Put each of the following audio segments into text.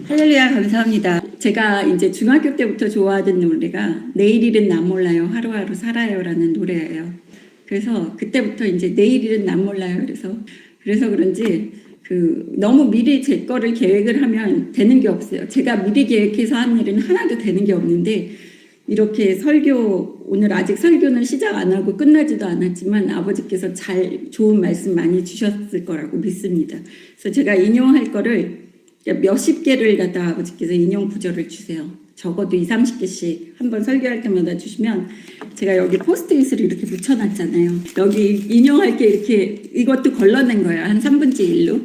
할렐루야, 감사합니다. 제가 이제 중학교 때부터 좋아하던 노래가 내일 일은 난 몰라요, 하루하루 살아요라는 노래예요. 그래서 그때부터 이제 내일 일은 난 몰라요. 그래서 그런지 너무 미리 제 거를 계획을 하면 되는 게 없어요. 제가 미리 계획해서 한 일은 하나도 되는 게 없는데, 이렇게 오늘 아직 설교는 시작 안 하고 끝나지도 않았지만 아버지께서 좋은 말씀 많이 주셨을 거라고 믿습니다. 그래서 제가 인용할 거를 몇십 개를 갖다 아버지께서 인용 구절을 주세요. 적어도 20, 30개씩 한번 설교할 때마다 주시면, 제가 여기 포스트잇을 이렇게 붙여놨잖아요. 여기 인용할 게 이렇게 이것도 걸러낸 거예요. 한 3분의 1로.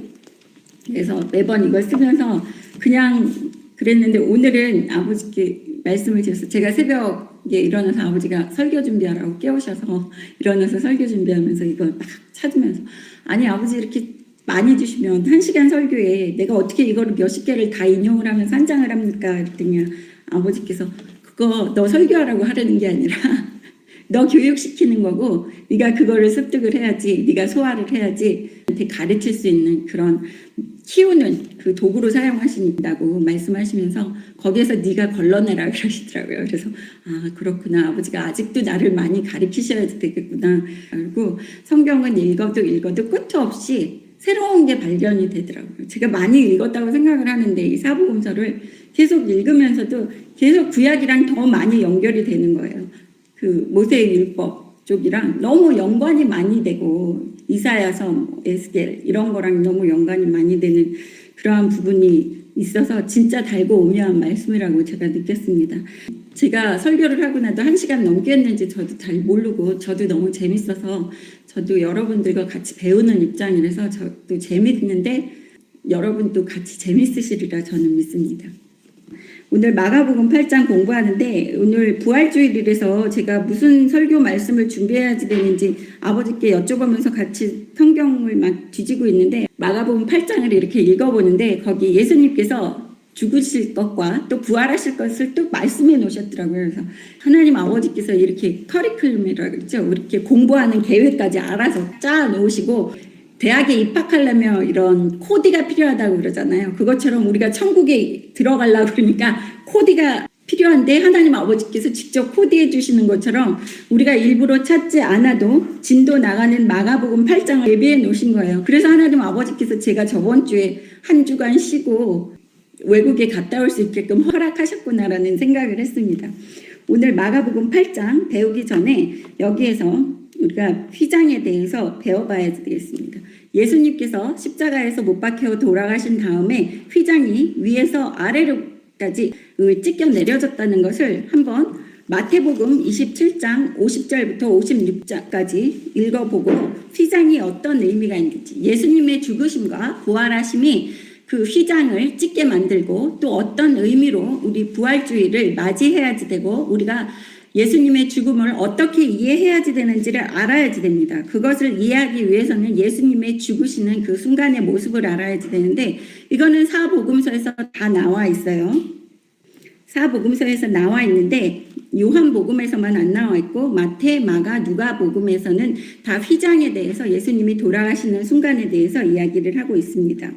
그래서 매번 이걸 쓰면서 그냥 그랬는데, 오늘은 아버지께 말씀을 드려서, 제가 새벽에 일어나서 아버지가 설교 준비하라고 깨우셔서 일어나서 설교 준비하면서 이걸 막 찾으면서, 아니 아버지 이렇게 많이 주시면 1시간 설교에 내가 어떻게 이거를 몇십 개를 다 인용을 하면서 한 장을 합니까? 그랬더니 아버지께서 그거 너 설교하라고 하려는 게 아니라 너 교육시키는 거고, 네가 그거를 습득을 해야지, 네가 소화를 해야지 가르칠 수 있는 그런 키우는 그 도구로 사용하신다고 말씀하시면서, 거기에서 네가 걸러내라 그러시더라고요. 그래서 그렇구나, 아버지가 아직도 나를 많이 가르치셔야 되겠구나. 그리고 성경은 읽어도 끝도 없이 새로운 게 발견이 되더라고요. 제가 많이 읽었다고 생각을 하는데, 이 사복음서를 계속 읽으면서도 계속 구약이랑 더 많이 연결이 되는 거예요. 모세의 율법 쪽이랑 너무 연관이 많이 되고, 이사야서, 에스겔 이런 거랑 너무 연관이 많이 되는 그러한 부분이 있어서 진짜 달고 오묘한 말씀이라고 제가 느꼈습니다. 제가 설교를 하고 나도 1시간 넘게 했는지 저도 잘 모르고, 저도 너무 재밌어서, 저도 여러분들과 같이 배우는 입장이라서 저도 재밌는데 여러분도 같이 재밌으시리라 저는 믿습니다. 오늘 마가복음 8장 공부하는데, 오늘 부활주일이라서 제가 무슨 설교 말씀을 준비해야지 되는지 아버지께 여쭤보면서 같이 성경을 막 뒤지고 있는데, 마가복음 8장을 이렇게 읽어보는데 거기 예수님께서 죽으실 것과 또 부활하실 것을 또 말씀해 놓으셨더라고요. 그래서 하나님 아버지께서 이렇게 커리큘럼이라고 그러죠. 이렇게 공부하는 계획까지 알아서 짜 놓으시고, 대학에 입학하려면 이런 코디가 필요하다고 그러잖아요. 그것처럼 우리가 천국에 들어가려고 그러니까 코디가 필요한데, 하나님 아버지께서 직접 코디해 주시는 것처럼 우리가 일부러 찾지 않아도 진도 나가는 마가복음 8장을 예비해 놓으신 거예요. 그래서 하나님 아버지께서 제가 저번 주에 한 주간 쉬고 외국에 갔다 올 수 있게끔 허락하셨구나라는 생각을 했습니다. 오늘 마가복음 8장 배우기 전에 여기에서 우리가 휘장에 대해서 배워봐야 되겠습니다. 예수님께서 십자가에서 못 박혀 돌아가신 다음에 휘장이 위에서 아래로까지 찢겨 내려졌다는 것을 한번 마태복음 27장 50절부터 56절까지 읽어보고, 휘장이 어떤 의미가 있는지, 예수님의 죽으심과 부활하심이 그 휘장을 찢게 만들고 또 어떤 의미로 우리 부활주의를 맞이해야지 되고, 우리가 예수님의 죽음을 어떻게 이해해야지 되는지를 알아야지 됩니다. 그것을 이해하기 위해서는 예수님의 죽으시는 그 순간의 모습을 알아야지 되는데, 이거는 사복음서에서 다 나와 있어요. 사복음서에서 나와 있는데 요한복음에서만 안 나와 있고, 마태, 마가, 누가복음에서는 다 휘장에 대해서, 예수님이 돌아가시는 순간에 대해서 이야기를 하고 있습니다.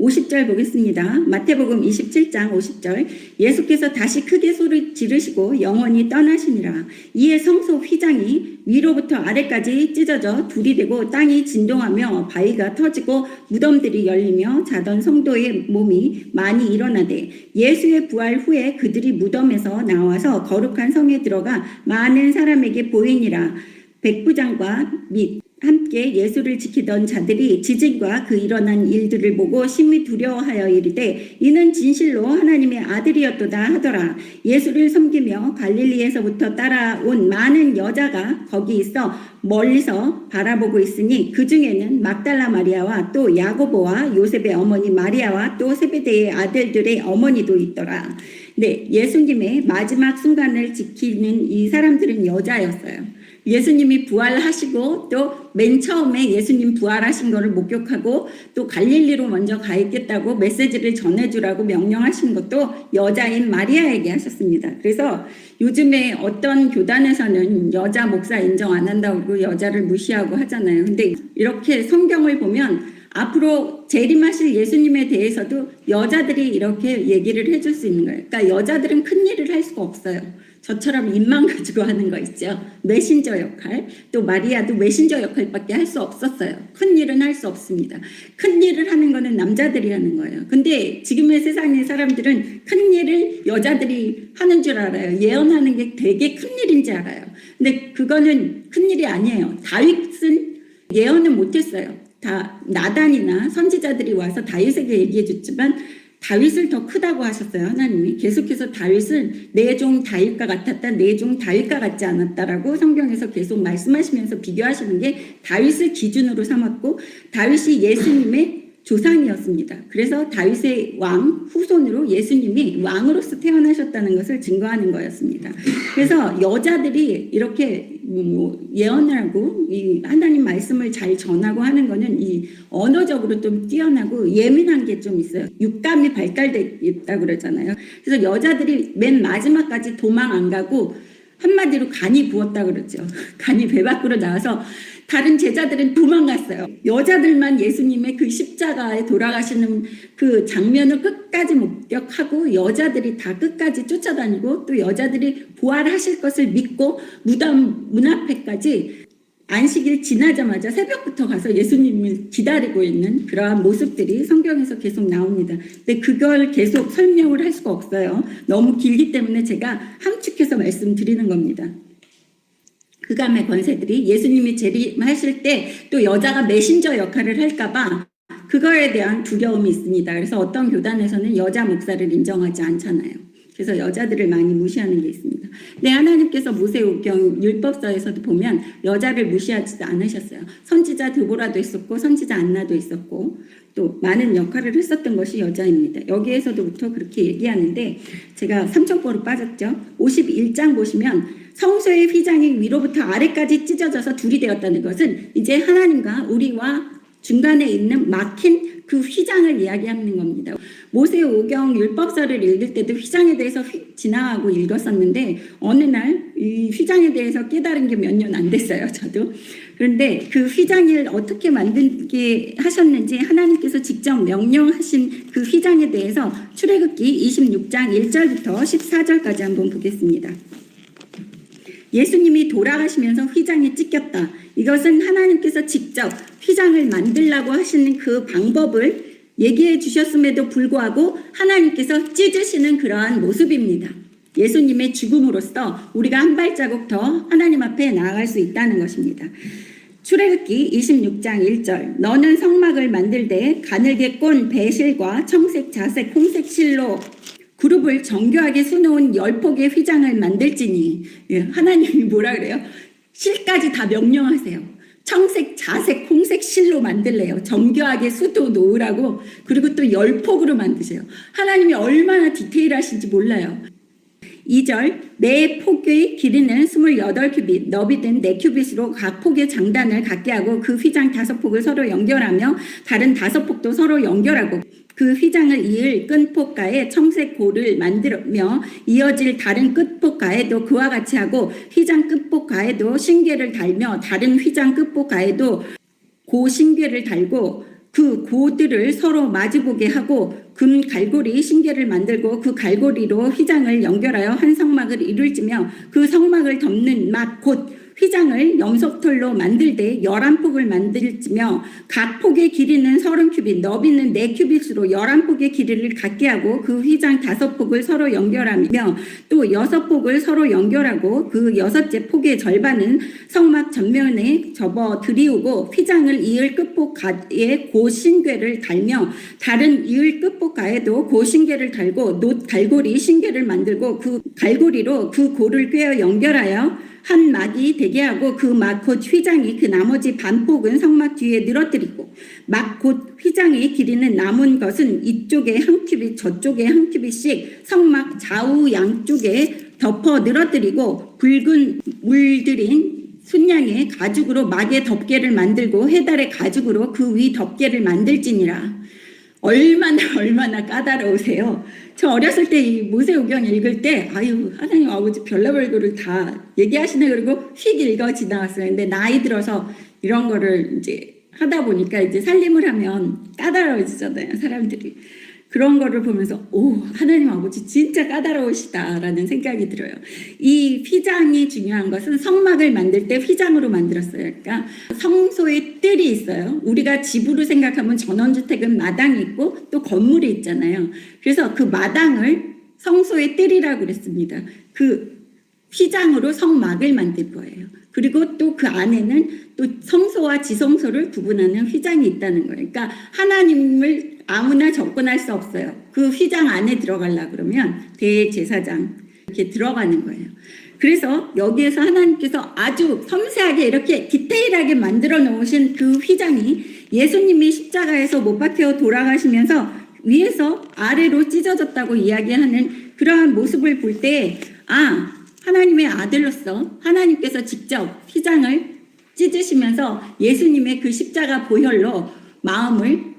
50절 보겠습니다. 마태복음 27장 50절. 예수께서 다시 크게 소리 지르시고 영원히 떠나시니라. 이에 성소 휘장이 위로부터 아래까지 찢어져 둘이 되고 땅이 진동하며 바위가 터지고 무덤들이 열리며 자던 성도의 몸이 많이 일어나되, 예수의 부활 후에 그들이 무덤에서 나와서 거룩한 성에 들어가 많은 사람에게 보이니라. 백부장과 및 함께 예수를 지키던 자들이 지진과 그 일어난 일들을 보고 심히 두려워하여 이르되, 이는 진실로 하나님의 아들이었도다 하더라. 예수를 섬기며 갈릴리에서부터 따라온 많은 여자가 거기 있어 멀리서 바라보고 있으니, 그 중에는 막달라 마리아와 또 야고보와 요셉의 어머니 마리아와 또 세베대의 아들들의 어머니도 있더라. 네, 예수님의 마지막 순간을 지키는 이 사람들은 여자였어요. 예수님이 부활하시고 또 맨 처음에 예수님 부활하신 거를 목격하고 또 갈릴리로 먼저 가 있겠다고 메시지를 전해주라고 명령하신 것도 여자인 마리아에게 하셨습니다. 그래서 요즘에 어떤 교단에서는 여자 목사 인정 안 한다고 여자를 무시하고 하잖아요. 근데 이렇게 성경을 보면 앞으로 재림하실 예수님에 대해서도 여자들이 이렇게 얘기를 해줄 수 있는 거예요. 그러니까 여자들은 큰 일을 할 수가 없어요. 저처럼 입만 가지고 하는 거 있죠. 메신저 역할. 또 마리아도 메신저 역할밖에 할 수 없었어요. 큰 일은 할 수 없습니다. 큰 일을 하는 거는 남자들이 하는 거예요. 근데 지금의 세상의 사람들은 큰 일을 여자들이 하는 줄 알아요. 예언하는 게 되게 큰 일인지 알아요. 근데 그거는 큰 일이 아니에요. 다윗은 예언은 못했어요. 다 나단이나 선지자들이 와서 다윗에게 얘기해 줬지만 다윗을 더 크다고 하셨어요. 하나님이 계속해서 다윗은 내 종 다윗과 같았다, 내 종 다윗과 같지 않았다라고 성경에서 계속 말씀하시면서 비교하시는 게 다윗을 기준으로 삼았고 다윗이 예수님의 조상이었습니다. 그래서 다윗의 왕 후손으로 예수님이 왕으로서 태어나셨다는 것을 증거하는 거였습니다. 그래서 여자들이 이렇게 예언을 하고 이 하나님 말씀을 잘 전하고 하는 거는 이 언어적으로 좀 뛰어나고 예민한 게 좀 있어요. 육감이 발달돼 있다고 그러잖아요. 그래서 여자들이 맨 마지막까지 도망 안 가고 한마디로 간이 부었다고 그러죠. 간이 배 밖으로 나와서 다른 제자들은 도망갔어요. 여자들만 예수님의 그 십자가에 돌아가시는 그 장면을 끝까지 목격하고 여자들이 다 끝까지 쫓아다니고 또 여자들이 부활하실 것을 믿고 무덤 문 앞에까지 안식일 지나자마자 새벽부터 가서 예수님을 기다리고 있는 그러한 모습들이 성경에서 계속 나옵니다. 근데 그걸 계속 설명을 할 수가 없어요. 너무 길기 때문에 제가 함축해서 말씀드리는 겁니다. 그감의 권세들이 예수님이 재림하실 때 또 여자가 메신저 역할을 할까봐 그거에 대한 두려움이 있습니다. 그래서 어떤 교단에서는 여자 목사를 인정하지 않잖아요. 그래서 여자들을 많이 무시하는 게 있습니다. 근데 하나님께서 모세오경 율법서에서도 보면 여자를 무시하지도 않으셨어요. 선지자 드보라도 있었고 선지자 안나도 있었고 또 많은 역할을 했었던 것이 여자입니다. 여기에서도부터 그렇게 얘기하는데 제가 삼천포로 빠졌죠. 51장 보시면 성소의 휘장이 위로부터 아래까지 찢어져서 둘이 되었다는 것은 이제 하나님과 우리와 중간에 있는 막힌 그 휘장을 이야기하는 겁니다. 모세오경 율법서를 읽을 때도 휘장에 대해서 지나가고 읽었었는데 어느 날 이 휘장에 대해서 깨달은 게 몇 년 안 됐어요. 저도. 그런데 그 휘장을 어떻게 만들게 하셨는지 하나님께서 직접 명령하신 그 휘장에 대해서 출애굽기 26장 1절부터 14절까지 한번 보겠습니다. 예수님이 돌아가시면서 휘장이 찢겼다. 이것은 하나님께서 직접 휘장을 만들라고 하시는 그 방법을 얘기해 주셨음에도 불구하고 하나님께서 찢으시는 그러한 모습입니다. 예수님의 죽음으로써 우리가 한 발자국 더 하나님 앞에 나아갈 수 있다는 것입니다. 출애굽기 26장 1절 너는 성막을 만들되 가늘게 꼰 배실과 청색, 자색, 홍색 실로 그룹을 정교하게 수놓은 10폭의 휘장을 만들지니 하나님이 뭐라 그래요? 실까지 다 명령하세요. 청색, 자색, 홍색 실로 만들래요. 정교하게 수도 놓으라고. 그리고 또 10폭으로 만드세요. 하나님이 얼마나 디테일하신지 몰라요. 2절 매 폭의 길이는 28큐빗 너비든 4큐빗으로 각 폭의 장단을 갖게 하고 그 휘장 5폭을 서로 연결하며 다른 5폭도 서로 연결하고 그 휘장을 이을 끈폭가에 청색 고를 만들며 이어질 다른 끝폭가에도 그와 같이 하고 휘장 끝폭가에도 신궤를 달며 다른 휘장 끝폭가에도 고 신궤를 달고 그 고들을 서로 마주보게 하고 금 갈고리 신궤를 만들고 그 갈고리로 휘장을 연결하여 한 성막을 이룰지며 그 성막을 덮는 막 곧 휘장을 염소털로 만들되 11폭을 만들지며 각 폭의 길이는 30큐빗 너비는 4큐빗으로 11폭의 길이를 갖게 하고 그 휘장 5폭을 서로 연결하며 또 6폭을 서로 연결하고 그 6째 폭의 절반은 성막 전면에 접어 들이우고 휘장을 이을 끝폭가에 고신궤를 달며 다른 이을 끝폭가에도 고신궤를 달고 놋 갈고리 신궤를 만들고 그 갈고리로 그 고를 꿰어 연결하여 한 막이 되게 하고 그 막 곧 휘장이 그 나머지 반폭은 성막 뒤에 늘어뜨리고 막 곧 휘장의 길이는 남은 것은 이쪽에 한 큐빗 저쪽에 한 큐빗씩 성막 좌우 양쪽에 덮어 늘어뜨리고 붉은 물들인 순양의 가죽으로 막의 덮개를 만들고 해달의 가죽으로 그 위 덮개를 만들지니라. 얼마나 까다로우세요. 저 어렸을 때 이 모세오경 읽을 때 아유 하나님 아버지 별나별거를 다 얘기하시네 그러고 휙 읽어 지나갔어요. 근데 나이 들어서 이런 거를 이제 하다 보니까 이제 살림을 하면 까다로워지잖아요, 사람들이. 그런 거를 보면서 오, 하나님 아버지 진짜 까다로우시다라는 생각이 들어요. 이 휘장이 중요한 것은 성막을 만들 때 휘장으로 만들었어요. 그러니까 성소의 뜰이 있어요. 우리가 집으로 생각하면 전원주택은 마당이 있고 또 건물이 있잖아요. 그래서 그 마당을 성소의 뜰이라고 그랬습니다. 그 휘장으로 성막을 만들 거예요. 그리고 또 그 안에는 또 성소와 지성소를 구분하는 휘장이 있다는 거예요. 그러니까 하나님을 아무나 접근할 수 없어요. 그 휘장 안에 들어가려고 그러면 대제사장 이렇게 들어가는 거예요. 그래서 여기에서 하나님께서 아주 섬세하게 이렇게 디테일하게 만들어 놓으신 그 휘장이 예수님이 십자가에서 못 박혀 돌아가시면서 위에서 아래로 찢어졌다고 이야기하는 그러한 모습을 볼 때 하나님의 아들로서 하나님께서 직접 휘장을 찢으시면서 예수님의 그 십자가 보혈로 마음을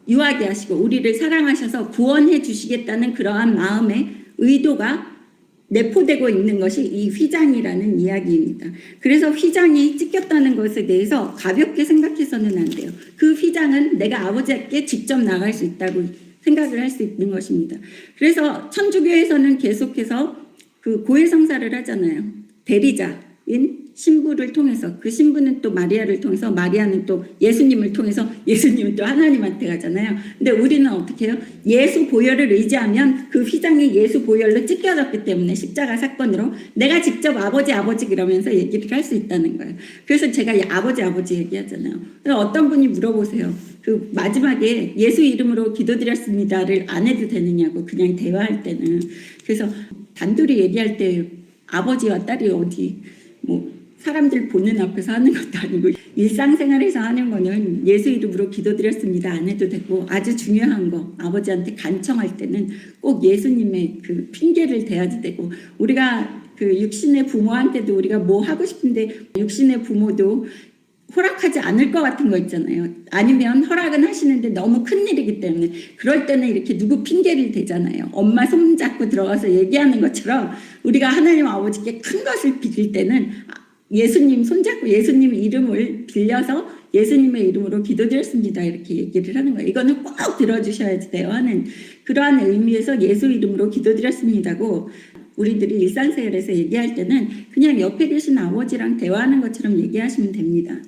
유하게 하시고 우리를 사랑하셔서 구원해 주시겠다는 그러한 마음의 의도가 내포되고 있는 것이 이 휘장이라는 이야기입니다. 그래서 휘장이 찢겼다는 것에 대해서 가볍게 생각해서는 안 돼요. 그 휘장은 내가 아버지께 직접 나갈 수 있다고 생각을 할 수 있는 것입니다. 그래서 천주교에서는 계속해서 그 고해성사를 하잖아요. 대리자인 신부를 통해서 그 신부는 또 마리아를 통해서 마리아는 또 예수님을 통해서 예수님은 또 하나님한테 가잖아요. 근데 우리는 어떻게 해요? 예수 보혈을 의지하면 그 휘장이 예수 보혈로 찢겨졌기 때문에 십자가 사건으로 내가 직접 아버지 그러면서 얘기를 할 수 있다는 거예요. 그래서 제가 아버지 얘기하잖아요. 어떤 분이 물어보세요. 그 마지막에 예수 이름으로 기도드렸습니다를 안 해도 되느냐고 그냥 대화할 때는. 그래서 단둘이 얘기할 때 아버지와 딸이 어디 뭐 사람들 보는 앞에서 하는 것도 아니고 일상생활에서 하는 거는 예수 이름으로 기도드렸습니다 안 해도 되고 아주 중요한 거 아버지한테 간청할 때는 꼭 예수님의 그 핑계를 대야지 되고 우리가 그 육신의 부모한테도 우리가 뭐 하고 싶은데 육신의 부모도 허락하지 않을 것 같은 거 있잖아요. 아니면 허락은 하시는데 너무 큰일이기 때문에 그럴 때는 이렇게 누구 핑계를 대잖아요. 엄마 손잡고 들어가서 얘기하는 것처럼 우리가 하나님 아버지께 큰 것을 빌릴 때는 예수님 손잡고 예수님 이름을 빌려서 예수님의 이름으로 기도드렸습니다 이렇게 얘기를 하는 거예요. 이거는 꼭 들어주셔야 돼요 하는 그러한 의미에서 예수 이름으로 기도드렸습니다고 우리들이 일상생활에서 얘기할 때는 그냥 옆에 계신 아버지랑 대화하는 것처럼 얘기하시면 됩니다.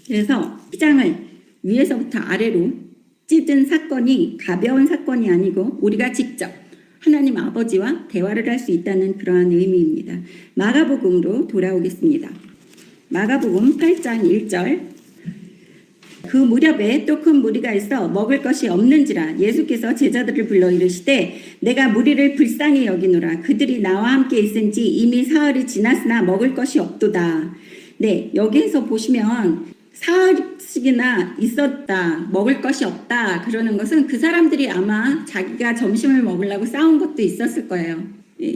그래서 휘장을 위에서부터 아래로 찢은 사건이 가벼운 사건이 아니고 우리가 직접 하나님 아버지와 대화를 할 수 있다는 그러한 의미입니다. 마가복음으로 돌아오겠습니다. 마가복음 8장 1절 그 무렵에 또 큰 무리가 있어 먹을 것이 없는지라 예수께서 제자들을 불러 이르시되 내가 무리를 불쌍히 여기노라 그들이 나와 함께 있은지 이미 사흘이 지났으나 먹을 것이 없도다. 네, 여기에서 보시면 사흘씩이나 있었다 먹을 것이 없다 그러는 것은 그 사람들이 아마 자기가 점심을 먹으려고 싸운 것도 있었을 거예요.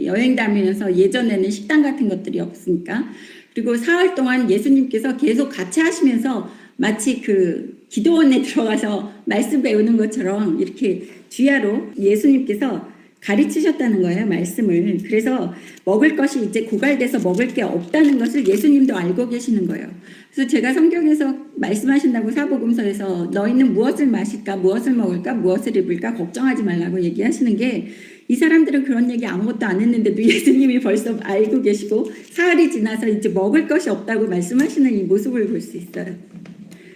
여행 다니면서 예전에는 식당 같은 것들이 없으니까. 그리고 사흘 동안 예수님께서 계속 같이 하시면서 마치 그 기도원에 들어가서 말씀 배우는 것처럼 이렇게 주야로 예수님께서 가르치셨다는 거예요, 말씀을. 그래서 먹을 것이 이제 고갈돼서 먹을 게 없다는 것을 예수님도 알고 계시는 거예요. 그래서 제가 성경에서 말씀하신다고 사복음서에서 너희는 무엇을 마실까, 무엇을 먹을까, 무엇을 입을까 걱정하지 말라고 얘기하시는 게 이 사람들은 그런 얘기 아무것도 안 했는데도 예수님이 벌써 알고 계시고 사흘이 지나서 이제 먹을 것이 없다고 말씀하시는 이 모습을 볼 수 있어요.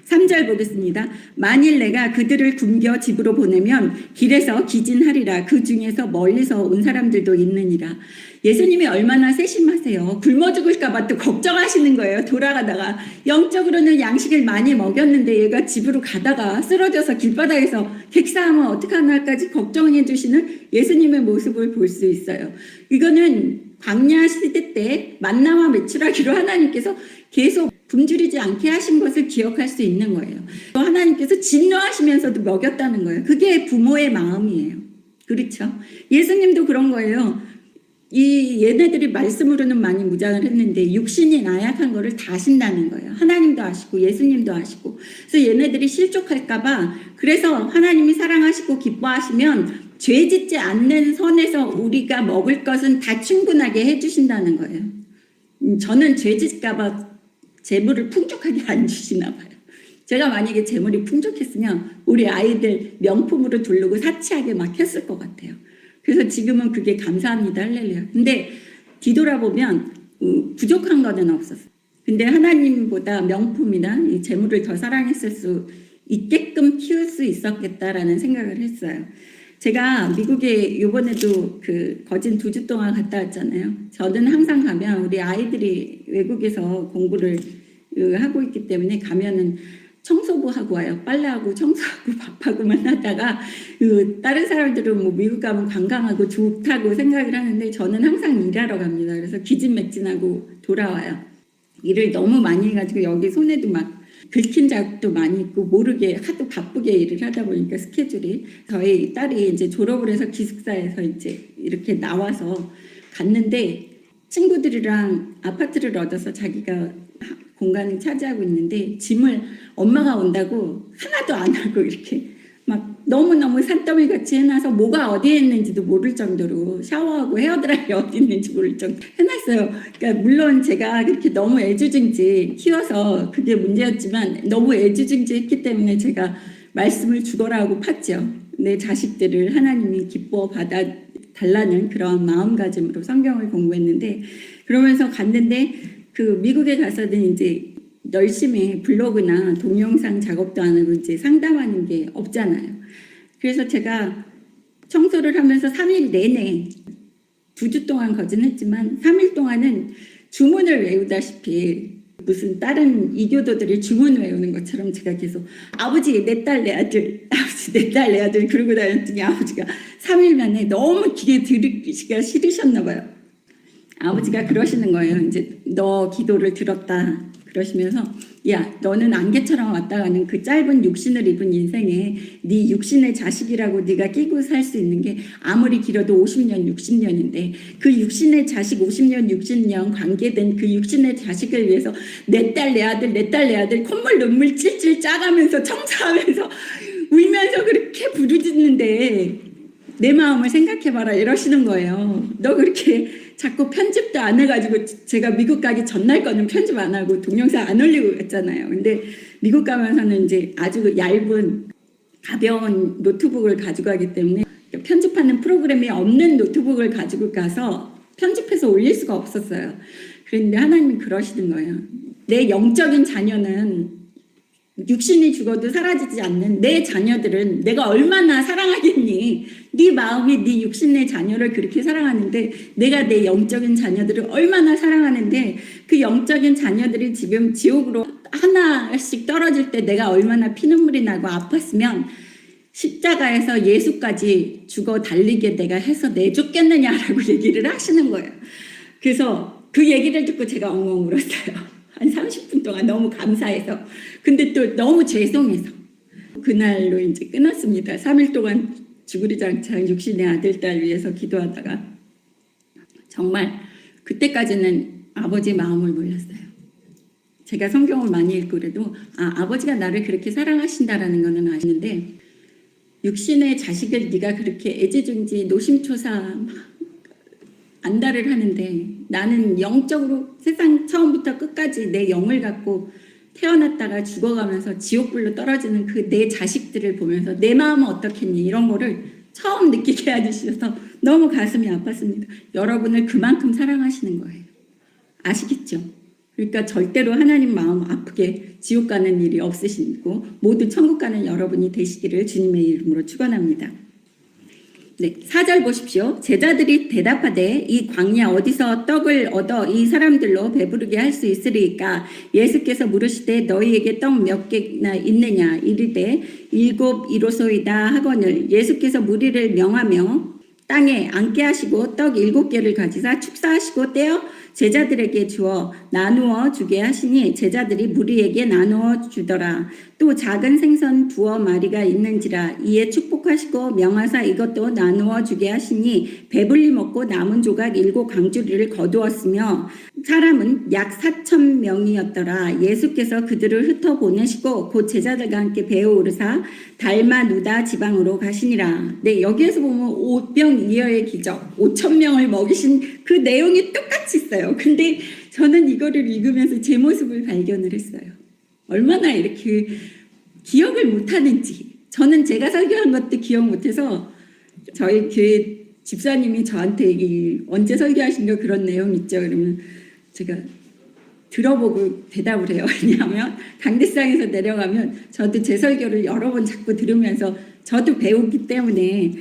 3절 보겠습니다. 만일 내가 그들을 굶겨 집으로 보내면 길에서 기진하리라. 그 중에서 멀리서 온 사람들도 있느니라. 예수님이 얼마나 세심하세요. 굶어 죽을까 봐 또 걱정하시는 거예요. 돌아가다가 영적으로는 양식을 많이 먹였는데 얘가 집으로 가다가 쓰러져서 길바닥에서 객사하면 어떡하나까지 걱정해 주시는 예수님의 모습을 볼 수 있어요. 이거는 광야 시대 때 만나와 메추라기로 하나님께서 계속 굶주리지 않게 하신 것을 기억할 수 있는 거예요. 하나님께서 진노하시면서도 먹였다는 거예요. 그게 부모의 마음이에요. 그렇죠? 예수님도 그런 거예요. 이 얘네들이 말씀으로는 많이 무장을 했는데 육신이 나약한 거를 다 아신다는 거예요. 하나님도 아시고 예수님도 아시고. 그래서 얘네들이 실족할까 봐 그래서 하나님이 사랑하시고 기뻐하시면 죄 짓지 않는 선에서 우리가 먹을 것은 다 충분하게 해주신다는 거예요. 저는 죄 짓까 봐 재물을 풍족하게 안 주시나 봐요. 제가 만약에 재물이 풍족했으면 우리 아이들 명품으로 두르고 사치하게 막 했을 것 같아요. 그래서 지금은 그게 감사합니다. 할렐루야. 근데 뒤돌아보면 부족한 거는 없었어요. 근데 하나님보다 명품이나 이 재물을 더 사랑했을 수 있게끔 키울 수 있었겠다라는 생각을 했어요. 제가 미국에 이번에도 그 거진 2주 동안 갔다 왔잖아요. 저는 항상 가면 우리 아이들이 외국에서 공부를 하고 있기 때문에 가면은 청소부 하고 와요. 빨래하고 청소하고 밥하고만 하다가 다른 사람들은 뭐 미국 가면 관광하고 좋다고 생각을 하는데 저는 항상 일하러 갑니다. 그래서 기진맥진하고 돌아와요. 일을 너무 많이 해가지고 여기 손에도 막 긁힌 자국도 많이 있고 모르게 하도 바쁘게 일을 하다 보니까 스케줄이 저희 딸이 이제 졸업을 해서 기숙사에서 이제 이렇게 나와서 갔는데 친구들이랑 아파트를 얻어서 자기가 공간을 차지하고 있는데 짐을 엄마가 온다고 하나도 안 하고 이렇게 막 너무너무 산더미 같이 해놔서 뭐가 어디에 있는지도 모를 정도로 샤워하고 헤어드라이기 어디 있는지 모를 정도로 해놨어요. 그러니까 물론 제가 그렇게 너무 애지중지 키워서 그게 문제였지만 너무 애지중지 했기 때문에 제가 말씀을 죽어라 하고 팠죠. 내 자식들을 하나님이 기뻐 받아 달라는 그런 마음가짐으로 성경을 공부했는데 그러면서 갔는데 그 미국에 가서는 이제 열심히 블로그나 동영상 작업도 안 하고 이제 상담하는 게 없잖아요. 그래서 제가 청소를 하면서 3일 내내 2주 동안 거진했지만 3일 동안은 주문을 외우다시피 무슨 다른 이교도들이 주문 외우는 것처럼 제가 계속 아버지 내 딸 내 아들 아버지 내 딸 내 아들 그러고 다녔더니 아버지가 3일 만에 너무 귀에 들으시기가 싫으셨나 봐요. 아버지가 그러시는 거예요. 이제 너 기도를 들었다. 그러시면서 야 너는 안개처럼 왔다 가는 그 짧은 육신을 입은 인생에 네 육신의 자식이라고 네가 끼고 살 수 있는 게 아무리 길어도 50년 60년인데 그 육신의 자식 50년 60년 관계된 그 육신의 자식을 위해서 내 딸 내 아들 내 딸 내 아들 콧물 눈물 찔찔 짜가면서 청소하면서 울면서 그렇게 부르짖는데 내 마음을 생각해봐라 이러시는 거예요. 너 그렇게 자꾸 편집도 안 해가지고 제가 미국 가기 전날 거는 편집 안 하고 동영상 안 올리고 갔잖아요. 근데 미국 가면서는 이제 아주 얇은 가벼운 노트북을 가지고 가기 때문에 편집하는 프로그램이 없는 노트북을 가지고 가서 편집해서 올릴 수가 없었어요. 그런데 하나님이 그러시는 거예요. 내 영적인 자녀는 육신이 죽어도 사라지지 않는 내 자녀들은 내가 얼마나 사랑하겠니? 네 마음이 네 육신의 자녀를 그렇게 사랑하는데 내가 내 영적인 자녀들을 얼마나 사랑하는데 그 영적인 자녀들이 지금 지옥으로 하나씩 떨어질 때 내가 얼마나 피눈물이 나고 아팠으면 십자가에서 예수까지 죽어 달리게 내가 해서 내줬겠느냐라고 얘기를 하시는 거예요. 그래서 그 얘기를 듣고 제가 엉엉 울었어요. 한 30분 동안 너무 감사해서. 근데 또 너무 죄송해서. 그날로 이제 끊었습니다. 3일 동안 주구리장창 육신의 아들, 딸 위해서 기도하다가 정말 그때까지는 아버지 마음을 몰랐어요. 제가 성경을 많이 읽고 그래도 아버지가 나를 그렇게 사랑하신다라는 거는 아시는데 육신의 자식을 네가 그렇게 애지중지 노심초사 안달을 하는데 나는 영적으로 세상 처음부터 끝까지 내 영을 갖고 태어났다가 죽어가면서 지옥불로 떨어지는 그 내 자식들을 보면서 내 마음은 어떻겠니 이런 거를 처음 느끼게 해주셔서 너무 가슴이 아팠습니다. 여러분을 그만큼 사랑하시는 거예요. 아시겠죠? 그러니까 절대로 하나님 마음 아프게 지옥 가는 일이 없으시고 모두 천국 가는 여러분이 되시기를 주님의 이름으로 축원합니다. 네, 4절 보십시오. 제자들이 대답하되 이 광야 어디서 떡을 얻어 이 사람들로 배부르게 할 수 있으리까? 예수께서 물으시되 너희에게 떡 몇 개나 있느냐? 이르되 7 이로소이다 하거늘 예수께서 무리를 명하며 땅에 앉게 하시고 떡 7개를 가지사 축사하시고 떼어 제자들에게 주어 나누어 주게 하시니 제자들이 무리에게 나누어 주더라. 또 작은 생선 2마리가 있는지라 이에 축복하시고 명하사 이것도 나누어 주게 하시니 배불리 먹고 남은 조각 7 강주리를 거두었으며 사람은 약 4천 명이었더라. 예수께서 그들을 흩어보내시고 곧 제자들과 함께 배에 오르사 달마누다 지방으로 가시니라. 네, 여기에서 보면 오병이어의 기적, 5천 명을 먹이신 그 내용이 똑같이 있어요. 근데 저는 이거를 읽으면서 제 모습을 발견을 했어요. 얼마나 이렇게 기억을 못하는지. 저는 제가 설교한 것도 기억 못해서 저희 교회 집사님이 저한테 언제 설교하신 거 그런 내용 있죠? 그러면 제가 들어보고 대답을 해요. 왜냐하면 강대상에서 내려가면 저도 제 설교를 여러 번 자꾸 들으면서 저도 배우기 때문에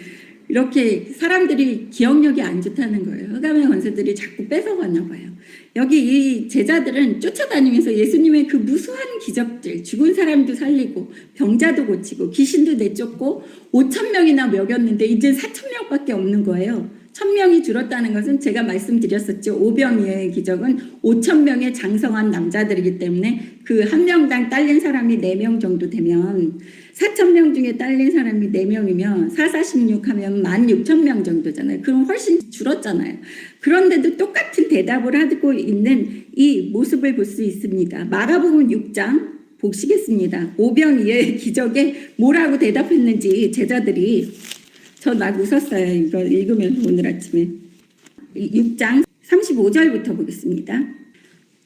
이렇게 사람들이 기억력이 안 좋다는 거예요. 흑암의 권세들이 자꾸 뺏어가나 봐요. 여기 이 제자들은 쫓아다니면서 예수님의 그 무수한 기적들, 죽은 사람도 살리고 병자도 고치고 귀신도 내쫓고 5천 명이나 먹였는데 이제 4천 명밖에 없는 거예요. 1,000명이 줄었다는 것은 제가 말씀드렸었죠. 오병이어의 기적은 5천 명의 장성한 남자들이기 때문에 그 한 명당 딸린 사람이 4명 정도 되면 4천 명 중에 딸린 사람이 4명이면 4,4,16 하면 16,000명 정도잖아요. 그럼 훨씬 줄었잖아요. 그런데도 똑같은 대답을 하고 있는 이 모습을 볼 수 있습니다. 마가복음 6장 보시겠습니다. 오병이어의 기적에 뭐라고 대답했는지 제자들이 저 막 웃었어요. 이거 읽으면 오늘 아침에. 6장 35절부터 보겠습니다.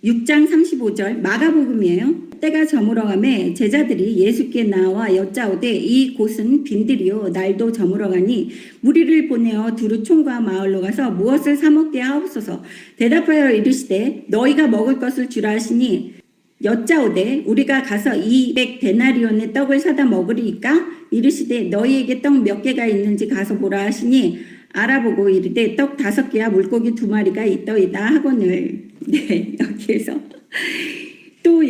6장 35절 마가복음이에요. 때가 저물어가매 제자들이 예수께 나와 여짜오되 이 곳은 빈들이요 날도 저물어가니 무리를 보내어 두루 촌과 마을로 가서 무엇을 사 먹게 하옵소서. 대답하여 이르시되 너희가 먹을 것을 주라 하시니 여짜오되 우리가 가서 200데나리온의 떡을 사다 먹으리이까. 이르시되 너희에게 떡 몇 개가 있는지 가서 보라 하시니 알아보고 이르되 떡 5개와 물고기 2마리가 있더이다 하거늘. 네, 여기에서 또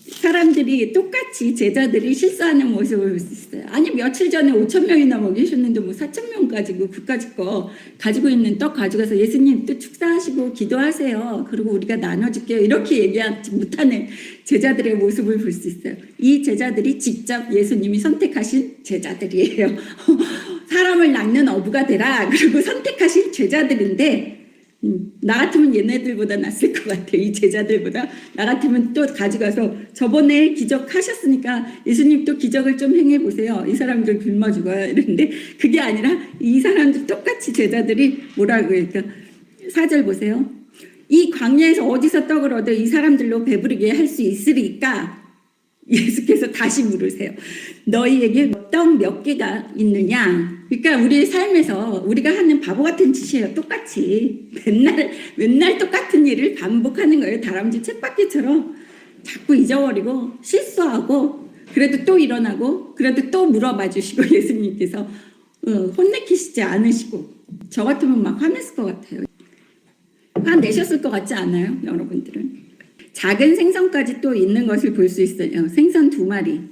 사람들이 똑같이 제자들이 실수하는 모습을 볼 수 있어요. 아니 며칠 전에 5천 명이나 먹이셨는데 뭐 4천 명 가지고 그까짓 거 가지고 있는 떡 가져가서 예수님 또 축사하시고 기도하세요. 그리고 우리가 나눠줄게요. 이렇게 얘기하지 못하는 제자들의 모습을 볼 수 있어요. 이 제자들이 직접 예수님이 선택하신 제자들이에요. 사람을 낳는 어부가 되라. 그리고 선택하신 제자들인데 나 같으면 얘네들보다 낫을 것 같아요. 이 제자들보다. 나 같으면 또 가져가서 저번에 기적 하셨으니까 예수님 또 기적을 좀 행해보세요. 이 사람들 굶어 죽어요. 이런데 그게 아니라 이 사람들 똑같이 제자들이 뭐라고 해요. 그러니까 4절 보세요. 이 광야에서 어디서 떡을 얻어 이 사람들로 배부르게 할 수 있으리까? 예수께서 다시 물으세요. 너희에게 떡 몇 개가 있느냐? 그러니까 우리의 삶에서 우리가 하는 바보 같은 짓이에요. 똑같이 맨날 똑같은 일을 반복하는 거예요. 다람쥐 쳇바퀴처럼 자꾸 잊어버리고 실수하고 그래도 또 일어나고 그래도 또 물어봐 주시고 예수님께서 혼내키시지 않으시고 저 같으면 막 화냈을 것 같아요. 화내셨을 것 같지 않아요? 여러분들은? 작은 생선까지 또 있는 것을 볼 수 있어요. 생선 2마리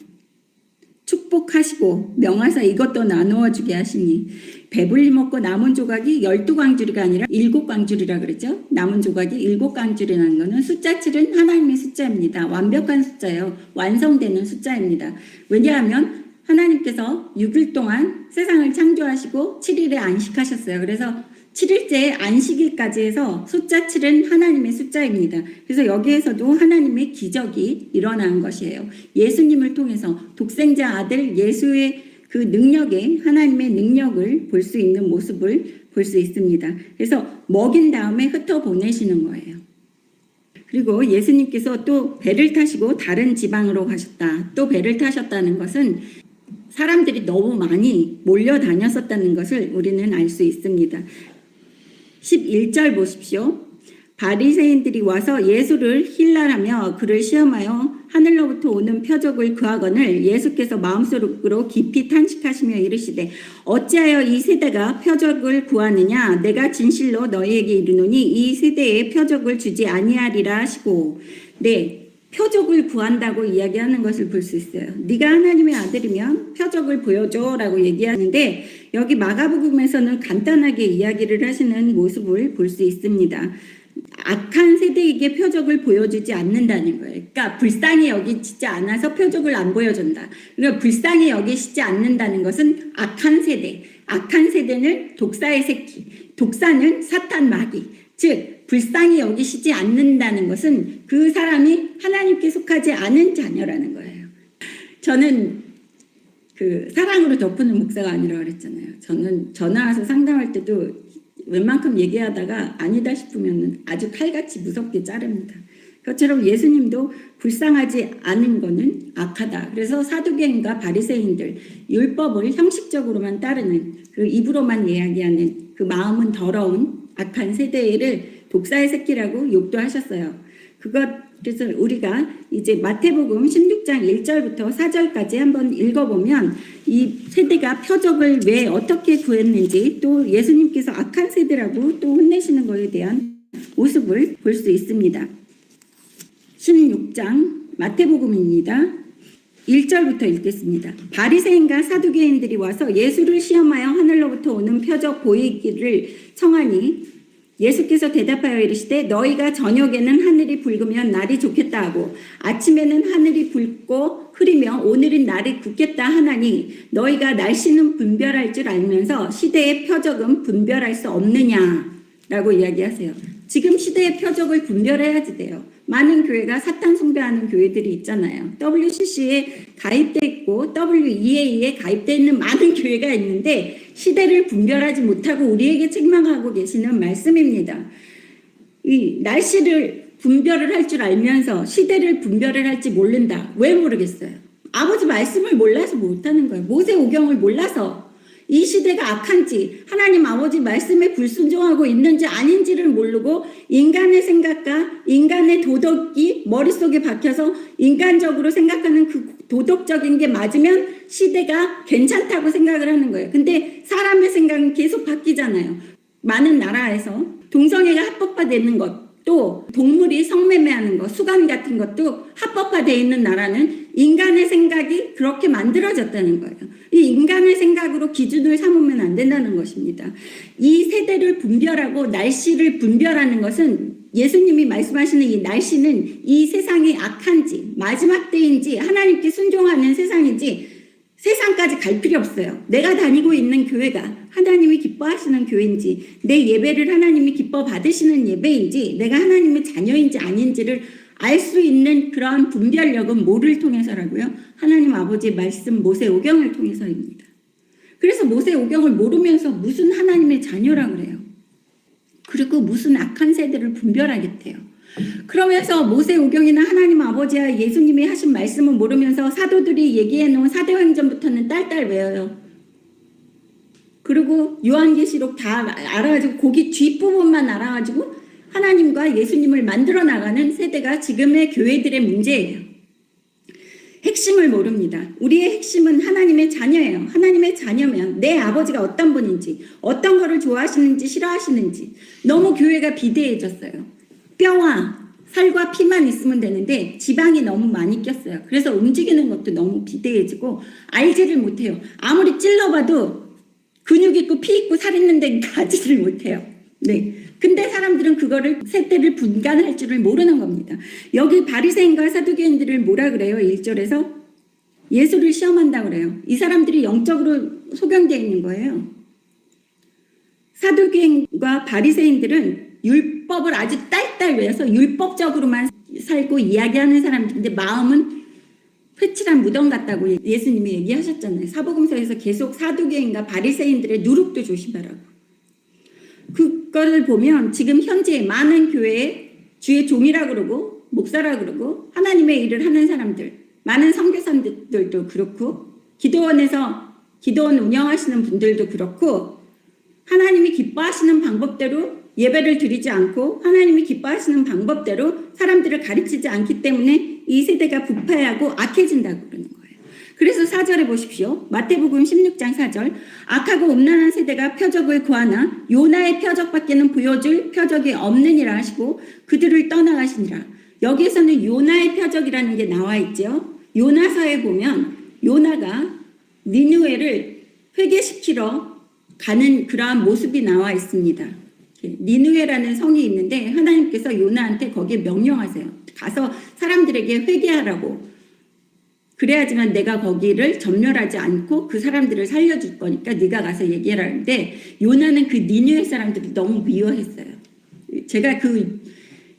축복하시고 명하사 이것도 나누어 주게 하시니 배불리 먹고 남은 조각이 12광주리가 아니라 7광주리라 그랬죠. 남은 조각이 7광주리라는 것은 숫자 7은 하나님의 숫자입니다. 완벽한 숫자예요. 완성되는 숫자입니다. 왜냐하면 하나님께서 6일 동안 세상을 창조하시고 7일에 안식하셨어요. 그래서 7일째 안식일까지 해서 숫자 7은 하나님의 숫자입니다. 그래서 여기에서도 하나님의 기적이 일어난 것이에요. 예수님을 통해서 독생자 아들 예수의 그 능력에 하나님의 능력을 볼 수 있는 모습을 볼 수 있습니다. 그래서 먹인 다음에 흩어보내시는 거예요. 그리고 예수님께서 또 배를 타시고 다른 지방으로 가셨다. 또 배를 타셨다는 것은 사람들이 너무 많이 몰려다녔었다는 것을 우리는 알 수 있습니다. 11절 보십시오. 바리새인들이 와서 예수를 힐날하며 그를 시험하여 하늘로부터 오는 표적을 구하거늘 예수께서 마음속으로 깊이 탄식하시며 이르시되 어찌하여 이 세대가 표적을 구하느냐 내가 진실로 너희에게 이르노니 이 세대에 표적을 주지 아니하리라 하시고 네. 표적을 구한다고 이야기하는 것을 볼 수 있어요. 네가 하나님의 아들이면 표적을 보여줘라고 얘기하는데 여기 마가복음에서는 간단하게 이야기를 하시는 모습을 볼 수 있습니다. 악한 세대에게 표적을 보여주지 않는다는 거예요. 그러니까 불쌍히 여기지 않아서 표적을 안 보여준다. 그러니까 불쌍히 여기시지 않는다는 것은 악한 세대. 악한 세대는 독사의 새끼. 독사는 사탄 마귀. 즉 불쌍히 여기시지 않는다는 것은 그 사람이 하나님께 속하지 않은 자녀라는 거예요. 저는 그 사랑으로 덮는 목사가 아니라 그랬잖아요. 저는 전화 와서 상담할 때도 웬만큼 얘기하다가 아니다 싶으면 아주 칼같이 무섭게 자릅니다. 그것처럼 예수님도 불쌍하지 않은 거는 악하다. 그래서 사두개인과 바리새인들, 율법을 형식적으로만 따르는, 그 입으로만 이야기하는 그 마음은 더러운 악한 세대를 독사의 새끼라고 욕도 하셨어요. 그래서 우리가 이제 마태복음 16장 1절부터 4절까지 한번 읽어보면 이 세대가 표적을 왜 어떻게 구했는지, 또 예수님께서 악한 세대라고 또 혼내시는 것에 대한 모습을 볼 수 있습니다. 16장 마태복음입니다. 1절부터 읽겠습니다. 바리새인과 사두개인들이 와서 예수를 시험하여 하늘로부터 오는 표적 보이기를 청하니 예수께서 대답하여 이르시되 너희가 저녁에는 하늘이 붉으면 날이 좋겠다 하고 아침에는 하늘이 붉고 흐리며 오늘은 날이 굳겠다 하나니 너희가 날씨는 분별할 줄 알면서 시대의 표적은 분별할 수 없느냐라고 이야기하세요. 지금 시대의 표적을 분별해야지 돼요. 많은 교회가 사탄 숭배하는 교회들이 있잖아요. WCC에 가입돼 있고 WEA에 가입돼 있는 많은 교회가 있는데 시대를 분별하지 못하고 우리에게 책망하고 계시는 말씀입니다. 이 날씨를 분별을 할 줄 알면서 시대를 분별을 할지 모른다. 왜 모르겠어요? 아버지 말씀을 몰라서 못하는 거예요. 모세오경을 몰라서 이 시대가 악한지 하나님 아버지 말씀에 불순종하고 있는지 아닌지를 모르고 인간의 생각과 인간의 도덕이 머릿속에 박혀서 인간적으로 생각하는 그 도덕적인 게 맞으면 시대가 괜찮다고 생각을 하는 거예요. 근데 사람의 생각은 계속 바뀌잖아요. 많은 나라에서 동성애가 합법화되는 것, 또 동물이 성매매하는 것, 수간 같은 것도 합법화되어 있는 나라는 인간의 생각이 그렇게 만들어졌다는 거예요. 이 인간의 생각으로 기준을 삼으면 안 된다는 것입니다. 이 세대를 분별하고 날씨를 분별하는 것은 예수님이 말씀하시는 이 날씨는 이 세상이 악한지 마지막 때인지 하나님께 순종하는 세상인지 세상까지 갈 필요 없어요. 내가 다니고 있는 교회가 하나님이 기뻐하시는 교회인지 내 예배를 하나님이 기뻐 받으시는 예배인지 내가 하나님의 자녀인지 아닌지를 알 수 있는 그러한 분별력은 뭐를 통해서라고요? 하나님 아버지의 말씀 모세오경을 통해서입니다. 그래서 모세오경을 모르면서 무슨 하나님의 자녀라 그래요. 그리고 무슨 악한 세대를 분별하겠대요. 그러면서 모세오경이나 하나님 아버지와 예수님이 하신 말씀을 모르면서 사도들이 얘기해 놓은 사도행전부터는 딸딸 외워요. 그리고 요한계시록 다 알아가지고 거기 뒷부분만 알아가지고 하나님과 예수님을 만들어 나가는 세대가 지금의 교회들의 문제예요. 핵심을 모릅니다. 우리의 핵심은 하나님의 자녀예요. 하나님의 자녀면 내 아버지가 어떤 분인지, 어떤 거를 좋아하시는지 싫어하시는지. 너무 교회가 비대해졌어요. 뼈와 살과 피만 있으면 되는데 지방이 너무 많이 꼈어요. 그래서 움직이는 것도 너무 비대해지고 알지를 못해요. 아무리 찔러봐도 근육 있고 피 있고 살 있는데 가지를 못해요. 네. 근데 사람들은 그거를 세대를 분간할 줄을 모르는 겁니다. 여기 바리새인과 사두개인들을 뭐라 그래요? 1절에서 예수를 시험한다고 그래요. 이 사람들이 영적으로 소경되어 있는 거예요. 사두개인과 바리새인들은 율법을 아주 딸딸 외워서 율법적으로만 살고 이야기하는 사람들인데 마음은 회칠한 무덤 같다고 예수님이 얘기하셨잖아요. 사복음서에서 계속 사두개인과 바리새인들의 누룩도 조심하라고. 그거를 보면 지금 현재 많은 교회에 주의 종이라 그러고 목사라 그러고 하나님의 일을 하는 사람들, 많은 선교사들도 그렇고 기도원에서 기도원 운영하시는 분들도 그렇고 하나님이 기뻐하시는 방법대로 예배를 드리지 않고 하나님이 기뻐하시는 방법대로 사람들을 가르치지 않기 때문에 이 세대가 부패하고 악해진다고 그러는 거예요. 그래서 4절에 보십시오. 마태복음 16장 4절. 악하고 음란한 세대가 표적을 구하나 요나의 표적밖에는 보여줄 표적이 없느니라 하시고 그들을 떠나가시니라. 여기에서는 요나의 표적이라는 게 나와 있죠. 요나서에 보면 요나가 니느웨를 회개시키러 가는 그러한 모습이 나와 있습니다. 니느웨라는 성이 있는데 하나님께서 요나한테 거기에 명령하세요. 가서 사람들에게 회개하라고. 그래야지만 내가 거기를 전멸하지 않고 그 사람들을 살려줄 거니까 네가 가서 얘기해라 하는데 요나는 그 니느웨 사람들이 너무 미워했어요. 제가 그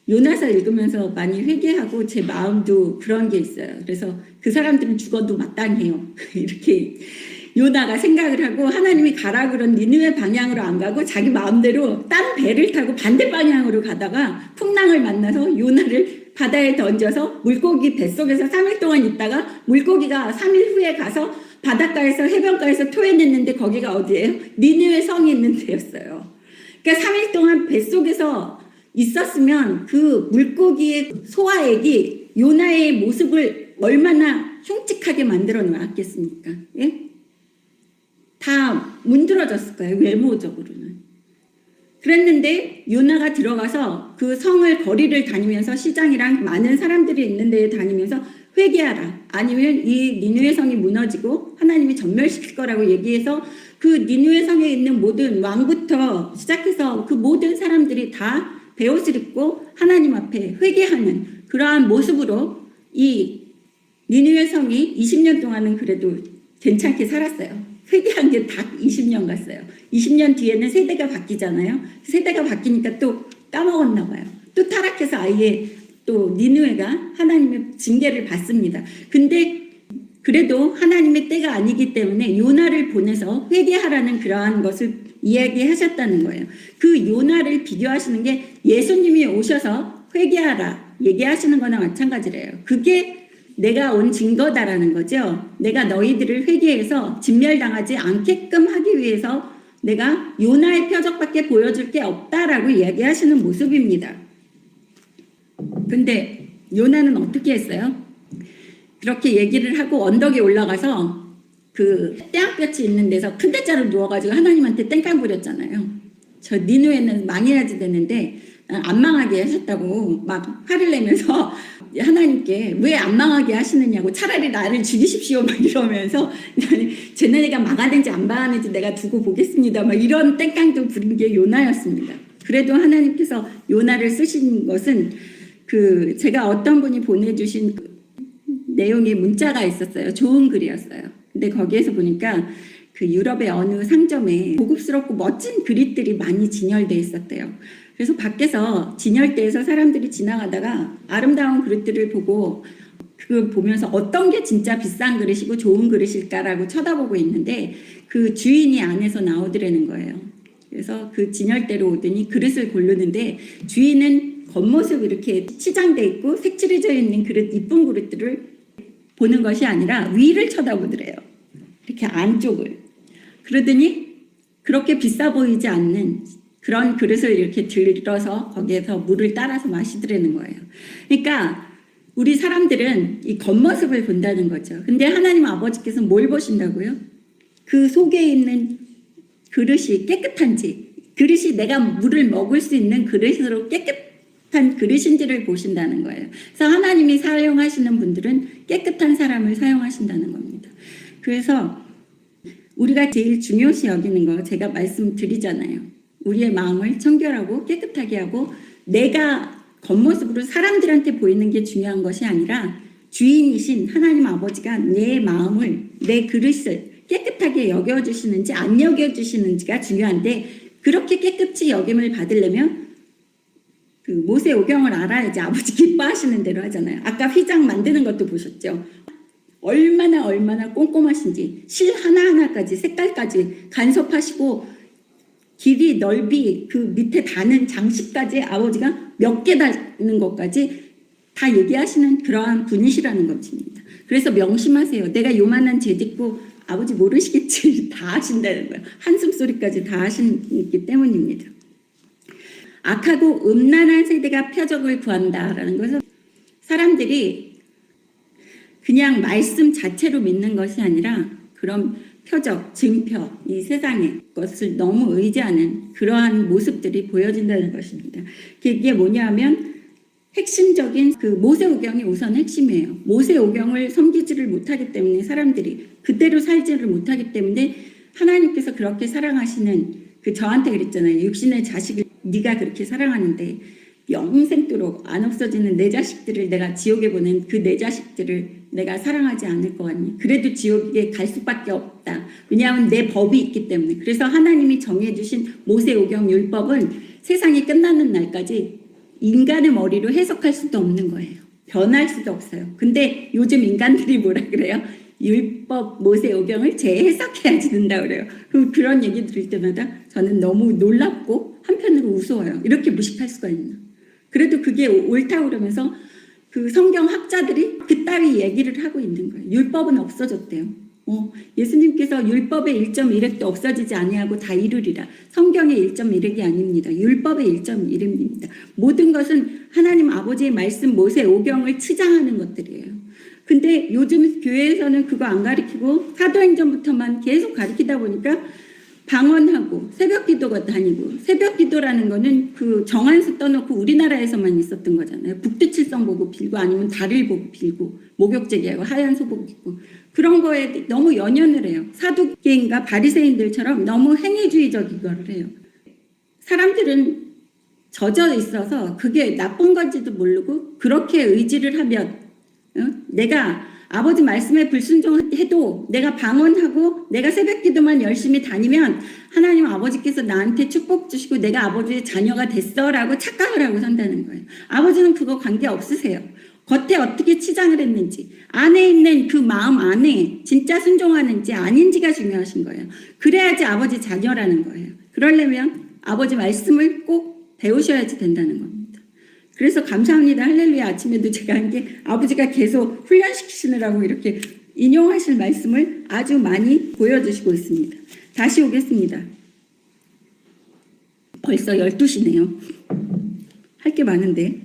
요나서 읽으면서 많이 회개하고 제 마음도 그런 게 있어요. 그래서 그 사람들은 죽어도 마땅해요. 이렇게 요나가 생각을 하고 하나님이 가라 그런 니느웨 방향으로 안 가고 자기 마음대로 딴 배를 타고 반대 방향으로 가다가 풍랑을 만나서 요나를 바다에 던져서 물고기 뱃속에서 3일 동안 있다가 물고기가 3일 후에 가서 바닷가에서 해변가에서 토해냈는데 거기가 어디예요? 니느웨 성이 있는 데였어요. 그러니까 3일 동안 뱃속에서 있었으면 그 물고기의 소화액이 요나의 모습을 얼마나 흉측하게 만들어 놓았겠습니까? 예? 다 문드러졌을 거예요. 외모적으로는. 그랬는데 요나가 들어가서 그 성을 거리를 다니면서 시장이랑 많은 사람들이 있는 데에 다니면서 회개하라. 아니면 이 니느웨 성이 무너지고 하나님이 전멸시킬 거라고 얘기해서 그 니느웨 성에 있는 모든 왕부터 시작해서 그 모든 사람들이 다 베옷을 입고 하나님 앞에 회개하는 그러한 모습으로 이 니느웨 성이 20년 동안은 그래도 괜찮게 살았어요. 회개한 게 다 20년 갔어요. 20년 뒤에는 세대가 바뀌잖아요. 세대가 바뀌니까 또 까먹었나 봐요. 또 타락해서 아예 또 니느웨가 하나님의 징계를 받습니다. 근데 그래도 하나님의 때가 아니기 때문에 요나를 보내서 회개하라는 그러한 것을 이야기하셨다는 거예요. 그 요나를 비교하시는 게 예수님이 오셔서 회개하라 얘기하시는 거나 마찬가지래요. 그게 내가 온 증거다라는 거죠. 내가 너희들을 회개해서 진멸당하지 않게끔 하기 위해서 내가 요나의 표적밖에 보여줄 게 없다라고 이야기하시는 모습입니다. 근데 요나는 어떻게 했어요? 그렇게 얘기를 하고 언덕에 올라가서 그 땡볕이 있는 데서 큰 대자로 누워가지고 하나님한테 땡깡 부렸잖아요. 저 니느웨는 망해야지 되는데 안 망하게 하셨다고 막 화를 내면서 하나님께 왜 안 망하게 하시느냐고 차라리 나를 죽이십시오 막 이러면서 쟤네가 망하는지 안 망하는지 내가 두고 보겠습니다 막 이런 땡깡도 부린 게 요나였습니다. 그래도 하나님께서 요나를 쓰신 것은 그 제가 어떤 분이 보내주신 그 내용의 문자가 있었어요. 좋은 글이었어요. 근데 거기에서 보니까 그 유럽의 어느 상점에 고급스럽고 멋진 그릇들이 많이 진열돼 있었대요. 그래서 밖에서 진열대에서 사람들이 지나가다가 아름다운 그릇들을 보고 그걸 보면서 어떤 게 진짜 비싼 그릇이고 좋은 그릇일까라고 쳐다보고 있는데 그 주인이 안에서 나오더라는 거예요. 그래서 그 진열대로 오더니 그릇을 고르는데 주인은 겉모습 이렇게 치장돼 있고 색칠해져 있는 그릇, 이쁜 그릇들을 보는 것이 아니라 위를 쳐다보더래요. 이렇게 안쪽을. 그러더니 그렇게 비싸 보이지 않는 그런 그릇을 이렇게 들어서 거기에서 물을 따라서 마시더라는 거예요. 그러니까 우리 사람들은 이 겉모습을 본다는 거죠. 근데 하나님 아버지께서 뭘 보신다고요? 그 속에 있는 그릇이 깨끗한지, 그릇이 내가 물을 먹을 수 있는 그릇으로 깨끗한 그릇인지를 보신다는 거예요. 그래서 하나님이 사용하시는 분들은 깨끗한 사람을 사용하신다는 겁니다. 그래서 우리가 제일 중요시 여기는 거 제가 말씀드리잖아요. 우리의 마음을 청결하고 깨끗하게 하고 내가 겉모습으로 사람들한테 보이는 게 중요한 것이 아니라 주인이신 하나님 아버지가 내 마음을, 내 그릇을 깨끗하게 여겨주시는지 안 여겨주시는지가 중요한데 그렇게 깨끗이 여김을 받으려면 그 모세오경을 알아야지 아버지 기뻐하시는 대로 하잖아요. 아까 휘장 만드는 것도 보셨죠? 얼마나 꼼꼼하신지 실 하나하나까지 색깔까지 간섭하시고 길이 넓이 그 밑에 다는 장식까지 아버지가 몇 개 다는 것까지 다 얘기하시는 그러한 분이시라는 것입니다. 그래서 명심하세요. 내가 요만한 죄 짓고 아버지 모르시겠지 다 하신다는 거예요. 한숨소리까지 다 하시기 때문입니다. 악하고 음란한 세대가 표적을 구한다라는 것은 사람들이 그냥 말씀 자체로 믿는 것이 아니라 그런 표적, 증표, 이 세상의 것을 너무 의지하는 그러한 모습들이 보여진다는 것입니다. 이게 뭐냐면 핵심적인 그 모세오경이 우선 핵심이에요. 모세오경을 섬기지를 못하기 때문에 사람들이 그대로 살지를 못하기 때문에 하나님께서 그렇게 사랑하시는 그 저한테 그랬잖아요. 육신의 자식을 네가 그렇게 사랑하는데 영생토록 안 없어지는 내 자식들을 내가 지옥에 보낸 그 내 자식들을 내가 사랑하지 않을 것 같니? 그래도 지옥에 갈 수밖에 없다. 왜냐하면 내 법이 있기 때문에. 그래서 하나님이 정해주신 모세오경 율법은 세상이 끝나는 날까지 인간의 머리로 해석할 수도 없는 거예요. 변할 수도 없어요. 근데 요즘 인간들이 뭐라 그래요? 율법 모세오경을 재해석해야지 된다 그래요. 그럼 그런 얘기 들을 때마다 저는 너무 놀랍고 한편으로 우스워요. 이렇게 무식할 수가 있나. 그래도 그게 옳다고 그러면서 그 성경 학자들이 그따위 얘기를 하고 있는 거예요. 율법은 없어졌대요. 예수님께서 율법의 1.1획도 없어지지 아니하고 다 이루리라. 성경의 1.1획이 아닙니다. 율법의 1.1획입니다. 모든 것은 하나님 아버지의 말씀 모세오경을 치장하는 것들이에요. 근데 요즘 교회에서는 그거 안 가르치고 사도행전부터만 계속 가르치다 보니까 방언하고 새벽기도가 다니고, 새벽기도라는 거는 그 정한수 떠놓고 우리나라에서만 있었던 거잖아요. 북두칠성 보고 빌고 아니면 달을 보고 빌고 목욕제기하고 하얀 소복 입고 그런 거에 너무 연연을 해요. 사두개인과 바리새인들처럼 너무 행위주의적인 거를 해요. 사람들은 젖어 있어서 그게 나쁜 건지도 모르고 그렇게 의지를 하면 내가 아버지 말씀에 불순종해도 내가 방언하고 내가 새벽기도만 열심히 다니면 하나님 아버지께서 나한테 축복 주시고 내가 아버지의 자녀가 됐어라고 착각을 하고 산다는 거예요. 아버지는 그거 관계 없으세요. 겉에 어떻게 치장을 했는지, 안에 있는 그 마음 안에 진짜 순종하는지 아닌지가 중요하신 거예요. 그래야지 아버지 자녀라는 거예요. 그러려면 아버지 말씀을 꼭 배우셔야지 된다는 겁니다. 그래서 감사합니다. 할렐루야 아침에도 제가 한 게 아버지가 계속 훈련시키시느라고 이렇게 인용하실 말씀을 아주 많이 보여주시고 있습니다. 다시 오겠습니다. 벌써 12시네요. 할 게 많은데.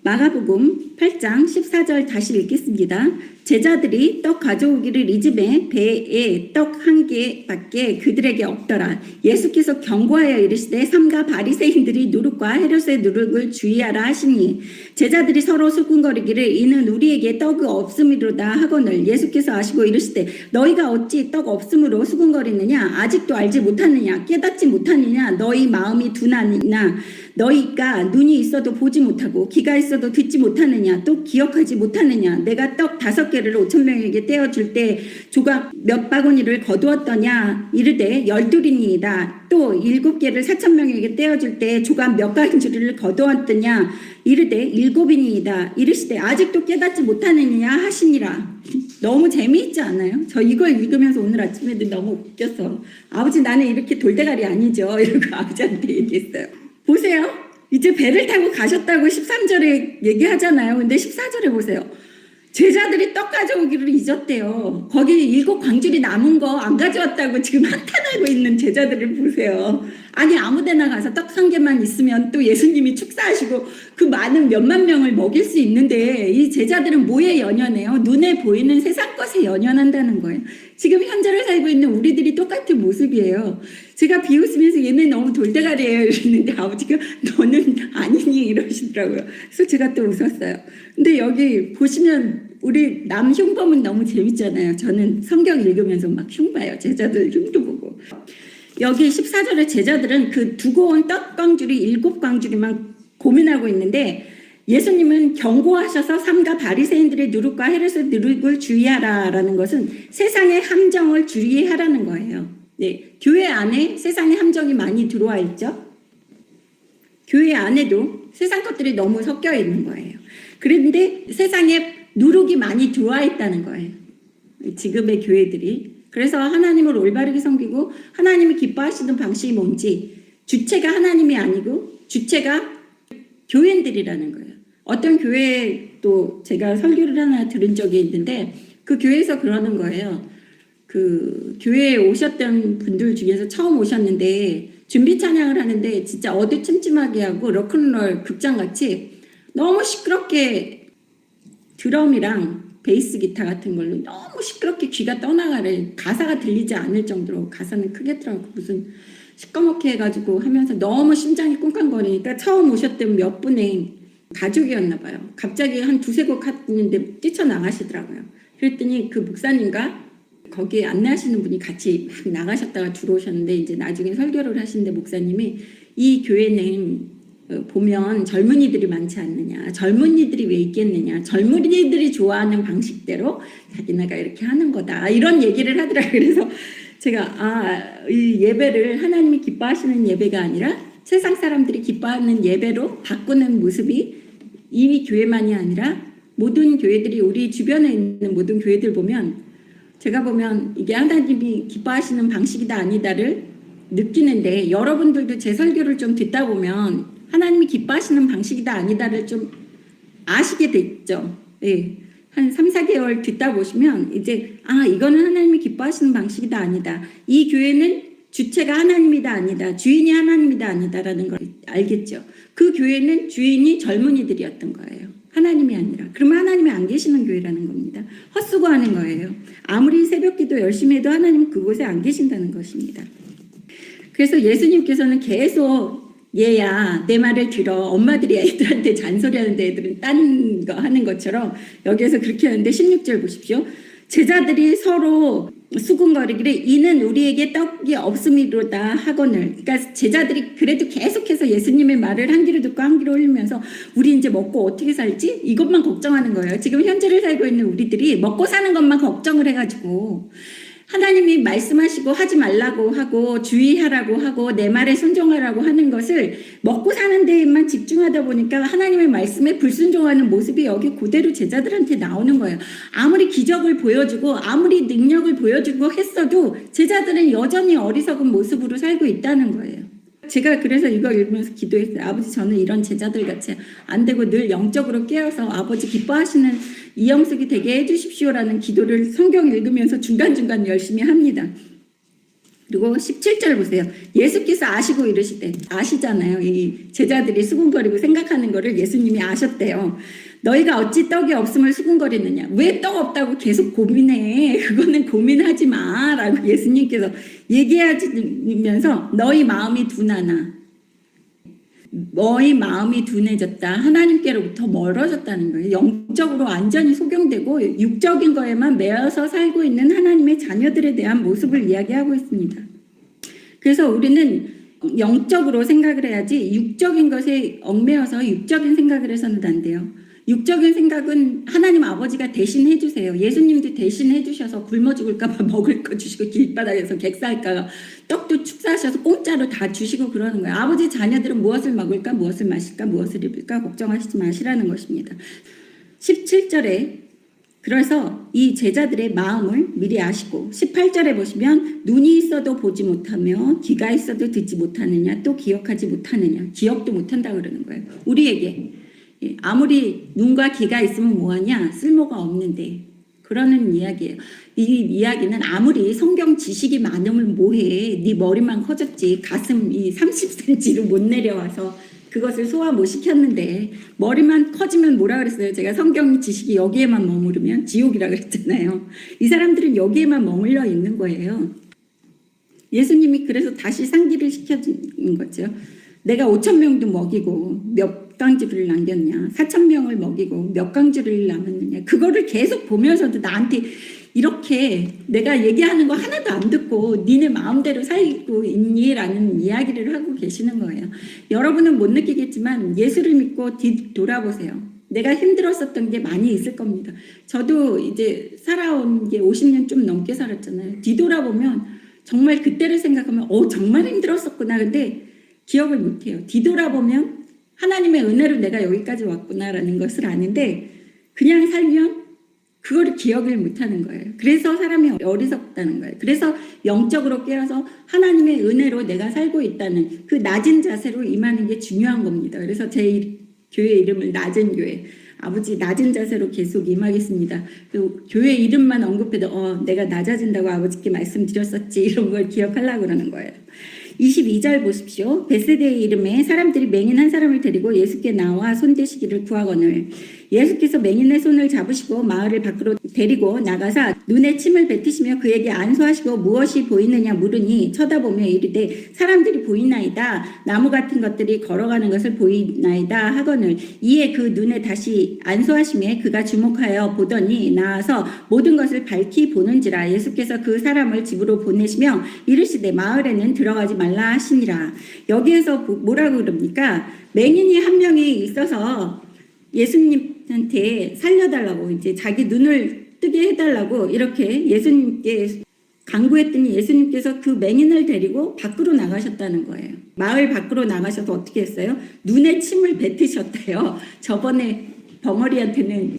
마가복음 8장 14절 다시 읽겠습니다. 제자들이 떡 가져오기를 잊음에 배에 떡 한 개밖에 그들에게 없더라. 예수께서 경고하여 이르시되 삼가 바리새인들이 누룩과 헤롯의 누룩을 주의하라 하시니 제자들이 서로 수군거리기를 이는 우리에게 떡이 없음이로다 하거늘 예수께서 아시고 이르시되 너희가 어찌 떡 없음으로 수군거리느냐 아직도 알지 못하느냐 깨닫지 못하느냐 너희 마음이 둔하느냐 너희가 눈이 있어도 보지 못하고 귀가 있어도 듣지 못하느냐 또 기억하지 못하느냐 내가 떡 5개를 5,000명에게 떼어줄 때 조각 몇 바구니를 거두었더냐 이르되 12이니이다 또 7개를 4,000명에게 떼어줄 때 조각 몇 바구니를 거두었더냐 이르되 7이니이다 이르시되 아직도 깨닫지 못하느냐 하시니라. 너무 재미있지 않아요? 저 이걸 읽으면서 오늘 아침에도 너무 웃겼어. 아버지 나는 이렇게 돌대가리 아니죠 이러고 아버지한테 얘기했어요. 보세요. 이제 배를 타고 가셨다고 13절에 얘기하잖아요. 근데 14절에 보세요. 제자들이 떡 가져오기를 잊었대요. 거기 7 광줄이 남은 거 안 가져왔다고 지금 한탄하고 있는 제자들을 보세요. 아니 아무데나 가서 떡 1개만 있으면 또 예수님이 축사하시고 그 많은 몇만 명을 먹일 수 있는데 이 제자들은 뭐에 연연해요? 눈에 보이는 세상 것에 연연한다는 거예요. 지금 현재를 살고 있는 우리들이 똑같은 모습이에요. 제가 비웃으면서 얘네 너무 돌대가리예요 이랬는데 아버지가 너는 아니니 이러시더라고요. 그래서 제가 또 웃었어요. 근데 여기 보시면 우리 남 흉보면 너무 재밌잖아요. 저는 성경 읽으면서 막 흉봐요. 제자들 흉도 보고. 여기 14절에 제자들은 그 두고 온 떡 광줄이 7 광줄이만 고민하고 있는데 예수님은 경고하셔서 삼가 바리새인들의 누룩과 헤롯의 누룩을 주의하라라는 것은 세상의 함정을 주의하라는 거예요. 네, 교회 안에 세상의 함정이 많이 들어와 있죠. 교회 안에도 세상 것들이 너무 섞여 있는 거예요. 그런데 세상에 누룩이 많이 들어와 있다는 거예요. 지금의 교회들이. 그래서 하나님을 올바르게 섬기고 하나님이 기뻐하시는 방식이 뭔지 주체가 하나님이 아니고 주체가 교인들이라는 거예요. 어떤 교회에 또 제가 설교를 하나 들은 적이 있는데 그 교회에서 그러는 거예요. 그 교회에 오셨던 분들 중에서 처음 오셨는데 준비 찬양을 하는데 진짜 어두침침하게 하고 로큰롤 극장같이 너무 시끄럽게 드럼이랑 베이스 기타 같은 걸로 너무 시끄럽게 귀가 떠나가래. 가사가 들리지 않을 정도로 가사는 크겠더라고. 무슨 시꺼멓게 해가지고 하면서 너무 심장이 쿵쾅거리니까 처음 오셨던 몇 분의 가족이었나 봐요. 갑자기 한 2-3곡 했는데 뛰쳐나가시더라고요. 그랬더니 그 목사님과 거기에 안내하시는 분이 같이 막 나가셨다가 들어오셨는데 이제 나중에 설교를 하시는데 목사님이 이 교회는 보면 젊은이들이 많지 않느냐 젊은이들이 왜 있겠느냐 젊은이들이 좋아하는 방식대로 자기네가 이렇게 하는 거다 이런 얘기를 하더라고요. 그래서 제가 이 예배를 하나님이 기뻐하시는 예배가 아니라 세상 사람들이 기뻐하는 예배로 바꾸는 모습이 이 교회만이 아니라 모든 교회들이 우리 주변에 있는 모든 교회들 보면 제가 보면 이게 하나님이 기뻐하시는 방식이다 아니다를 느끼는데 여러분들도 제 설교를 좀 듣다 보면 하나님이 기뻐하시는 방식이다 아니다를 좀 아시게 됐죠. 네. 한 3, 4개월 듣다 보시면 이제 이거는 하나님이 기뻐하시는 방식이다 아니다. 이 교회는 주체가 하나님이다 아니다. 주인이 하나님이다 아니다라는 걸 알겠죠. 그 교회는 주인이 젊은이들이었던 거예요. 하나님이 아니라. 그러면 하나님이 안 계시는 교회라는 겁니다. 헛수고하는 거예요. 아무리 새벽기도 열심히 해도 하나님은 그곳에 안 계신다는 것입니다. 그래서 예수님께서는 계속 얘야 내 말을 들어. 엄마들이 애들한테 잔소리하는데 애들은 딴 거 하는 것처럼 여기에서 그렇게 하는데 16절 보십시오. 제자들이 서로 수군거리기를 이는 우리에게 떡이 없음이로다 하거늘. 그러니까 제자들이 그래도 계속해서 예수님의 말을 한 귀로 듣고 한 귀로 흘리면서 우리 이제 먹고 어떻게 살지? 이것만 걱정하는 거예요. 지금 현재를 살고 있는 우리들이 먹고 사는 것만 걱정을 해가지고 하나님이 말씀하시고 하지 말라고 하고 주의하라고 하고 내 말에 순종하라고 하는 것을 먹고 사는 데에만 집중하다 보니까 하나님의 말씀에 불순종하는 모습이 여기 그대로 제자들한테 나오는 거예요. 아무리 기적을 보여주고 아무리 능력을 보여주고 했어도 제자들은 여전히 어리석은 모습으로 살고 있다는 거예요. 제가 그래서 이거 읽으면서 기도했어요. 아버지 저는 이런 제자들 같이 안 되고 늘 영적으로 깨어서 아버지 기뻐하시는 이영숙이 되게 해주십시오라는 기도를 성경 읽으면서 중간중간 열심히 합니다. 그리고 17절 보세요. 예수께서 아시고 이르시되 아시잖아요. 이 제자들이 수군거리고 생각하는 거를 예수님이 아셨대요. 너희가 어찌 떡이 없음을 수군거리느냐. 왜 떡 없다고 계속 고민해. 그거는 고민하지 마 라고 예수님께서 얘기하시면서 너희 마음이 둔하나 너희 마음이 둔해졌다. 하나님께로부터 멀어졌다는 거예요. 영적으로 완전히 소경되고 육적인 거에만 매여서 살고 있는 하나님의 자녀들에 대한 모습을 이야기하고 있습니다. 그래서 우리는 영적으로 생각을 해야지 육적인 것에 얽매여서 육적인 생각을 해서는 안 돼요. 육적인 생각은 하나님 아버지가 대신 해주세요. 예수님도 대신 해주셔서 굶어 죽을까 봐 먹을 거 주시고 길바닥에서 객살까 떡도 축사하셔서 공짜로 다 주시고 그러는 거예요. 아버지 자녀들은 무엇을 먹을까 무엇을 마실까 무엇을 입을까 걱정하시지 마시라는 것입니다. 17절에 그래서 이 제자들의 마음을 미리 아시고 18절에 보시면 눈이 있어도 보지 못하며 귀가 있어도 듣지 못하느냐 또 기억하지 못하느냐 기억도 못한다고 그러는 거예요. 우리에게 아무리 눈과 귀가 있으면 뭐하냐 쓸모가 없는데 그러는 이야기예요. 이 이야기는 아무리 성경 지식이 많으면 뭐해 네 머리만 커졌지 가슴이 30cm로 못 내려와서 그것을 소화 못 시켰는데 머리만 커지면 뭐라 그랬어요? 제가 성경 지식이 여기에만 머무르면 지옥이라 그랬잖아요. 이 사람들은 여기에만 머물러 있는 거예요. 예수님이 그래서 다시 상기를 시켜주는 거죠. 내가 5,000명도 먹이고 몇 강주를 남겼냐 4,000명을 먹이고 몇 강주를 남았느냐 그거를 계속 보면서도 나한테 이렇게 내가 얘기하는 거 하나도 안 듣고 니네 마음대로 살고 있니? 라는 이야기를 하고 계시는 거예요. 여러분은 못 느끼겠지만 예수를 믿고 뒤돌아보세요. 내가 힘들었었던 게 많이 있을 겁니다. 저도 이제 살아온 게 50년 좀 넘게 살았잖아요. 뒤돌아보면 정말 그때를 생각하면 정말 힘들었었구나. 근데 기억을 못해요. 뒤돌아보면 하나님의 은혜로 내가 여기까지 왔구나라는 것을 아는데 그냥 살면 그거를 기억을 못하는 거예요. 그래서 사람이 어리석다는 거예요. 그래서 영적으로 깨어서 하나님의 은혜로 내가 살고 있다는 그 낮은 자세로 임하는 게 중요한 겁니다. 그래서 제 교회 이름을 낮은 교회 아버지 낮은 자세로 계속 임하겠습니다. 교회 이름만 언급해도 내가 낮아진다고 아버지께 말씀드렸었지 이런 걸 기억하려고 그러는 거예요. 22절 보십시오. 베세데의 이름에 사람들이 맹인 한 사람을 데리고 예수께 나와 손대시기를 구하거늘 예수께서 맹인의 손을 잡으시고 마을을 밖으로 데리고 나가사 눈에 침을 뱉으시며 그에게 안수하시고 무엇이 보이느냐 물으니 쳐다보며 이르되 사람들이 보이나이다. 나무 같은 것들이 걸어가는 것을 보이나이다 하거늘 이에 그 눈에 다시 안수하시며 그가 주목하여 보더니 나아서 모든 것을 밝히 보는지라. 예수께서 그 사람을 집으로 보내시며 이르시되 마을에는 들어가지 말라 하시니라. 여기에서 뭐라고 그럽니까? 맹인이 한 명이 있어서 예수님한테 살려달라고 이제 자기 눈을 뜨게 해달라고 이렇게 예수님께 간구했더니 예수님께서 그 맹인을 데리고 밖으로 나가셨다는 거예요. 마을 밖으로 나가셔서 어떻게 했어요? 눈에 침을 뱉으셨대요. 저번에 벙어리한테는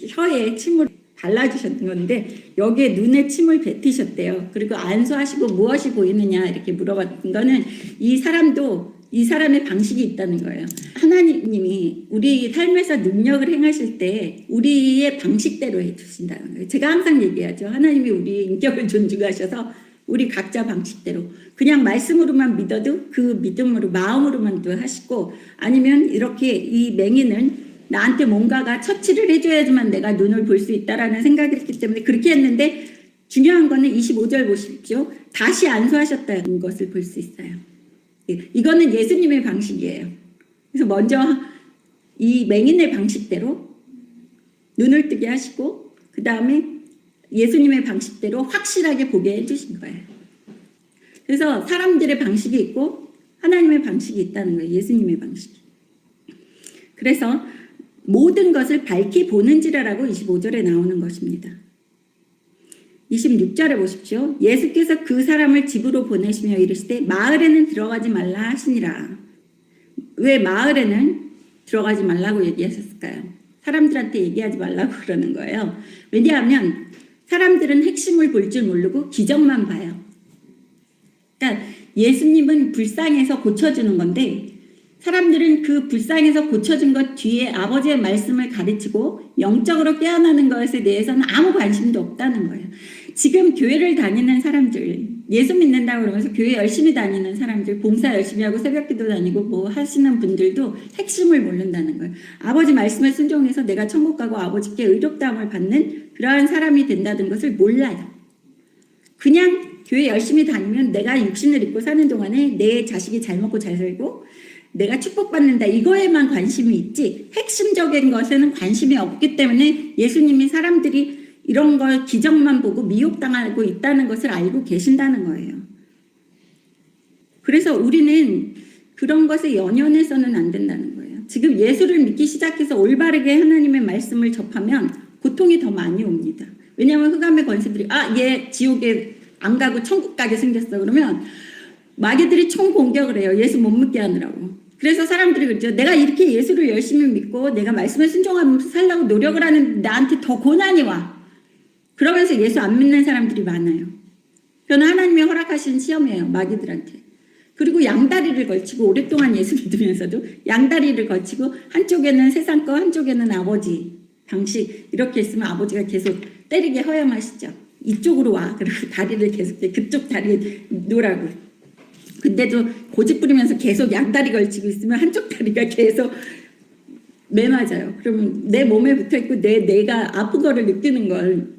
혀에 침을 발라주셨던 건데 여기에 눈에 침을 뱉으셨대요. 그리고 안수하시고 무엇이 보이느냐 이렇게 물어봤던 거는 이 사람도 이 사람의 방식이 있다는 거예요. 하나님이 우리 삶에서 능력을 행하실 때 우리의 방식대로 해주신다는 거예요. 제가 항상 얘기하죠. 하나님이 우리 인격을 존중하셔서 우리 각자 방식대로 그냥 말씀으로만 믿어도 그 믿음으로 마음으로만도 하시고 아니면 이렇게 이 맹인은 나한테 뭔가가 처치를 해줘야지만 내가 눈을 볼 수 있다라는 생각을 했기 때문에 그렇게 했는데 중요한 거는 25절 보십시오. 다시 안수하셨다는 것을 볼 수 있어요. 이거는 예수님의 방식이에요. 그래서 먼저 이 맹인의 방식대로 눈을 뜨게 하시고 그 다음에 예수님의 방식대로 확실하게 보게 해주신 거예요. 그래서 사람들의 방식이 있고 하나님의 방식이 있다는 거예요. 예수님의 방식이. 그래서 모든 것을 밝히 보는지라라고 25절에 나오는 것입니다. 26절에 보십시오. 예수께서 그 사람을 집으로 보내시며 이르시되 마을에는 들어가지 말라 하시니라. 왜 마을에는 들어가지 말라고 얘기하셨을까요? 사람들한테 얘기하지 말라고 그러는 거예요. 왜냐하면 사람들은 핵심을 볼 줄 모르고 기적만 봐요. 그러니까 예수님은 불쌍해서 고쳐주는 건데 사람들은 그 불쌍해서 고쳐준 것 뒤에 아버지의 말씀을 가르치고 영적으로 깨어나는 것에 대해서는 아무 관심도 없다는 거예요. 지금 교회를 다니는 사람들, 예수 믿는다고 그러면서 교회 열심히 다니는 사람들, 봉사 열심히 하고 새벽기도 다니고 뭐 하시는 분들도 핵심을 모른다는 거예요. 아버지 말씀에 순종해서 내가 천국 가고 아버지께 의롭다함을 받는 그러한 사람이 된다는 것을 몰라요. 그냥 교회 열심히 다니면 내가 육신을 입고 사는 동안에 내 자식이 잘 먹고 잘 살고 내가 축복받는다 이거에만 관심이 있지 핵심적인 것에는 관심이 없기 때문에 예수님이 사람들이 이런 걸 기적만 보고 미혹당하고 있다는 것을 알고 계신다는 거예요. 그래서 우리는 그런 것에 연연해서는 안 된다는 거예요. 지금 예수를 믿기 시작해서 올바르게 하나님의 말씀을 접하면 고통이 더 많이 옵니다. 왜냐하면 흑암의 권세들이 얘 지옥에 안 가고 천국 가게 생겼어. 그러면 마귀들이 총 공격을 해요. 예수 못 믿게 하느라고. 그래서 사람들이 그러죠. 내가 이렇게 예수를 열심히 믿고 내가 말씀에 순종하면서 살려고 노력을 하는데 나한테 더 고난이 와. 그러면서 예수 안 믿는 사람들이 많아요. 그건 하나님이 허락하신 시험이에요. 마귀들한테. 그리고 양다리를 걸치고 오랫동안 예수 믿으면서도 양다리를 걸치고 한쪽에는 세상 거 한쪽에는 아버지 방식 이렇게 있으면 아버지가 계속 때리게 허용하시죠. 이쪽으로 와. 그리고 다리를 계속 그쪽 다리에 놓으라고. 근데도 고집 부리면서 계속 양다리 걸치고 있으면 한쪽 다리가 계속 매맞아요. 그러면 내 몸에 붙어있고 내가 아픈 거를 느끼는 걸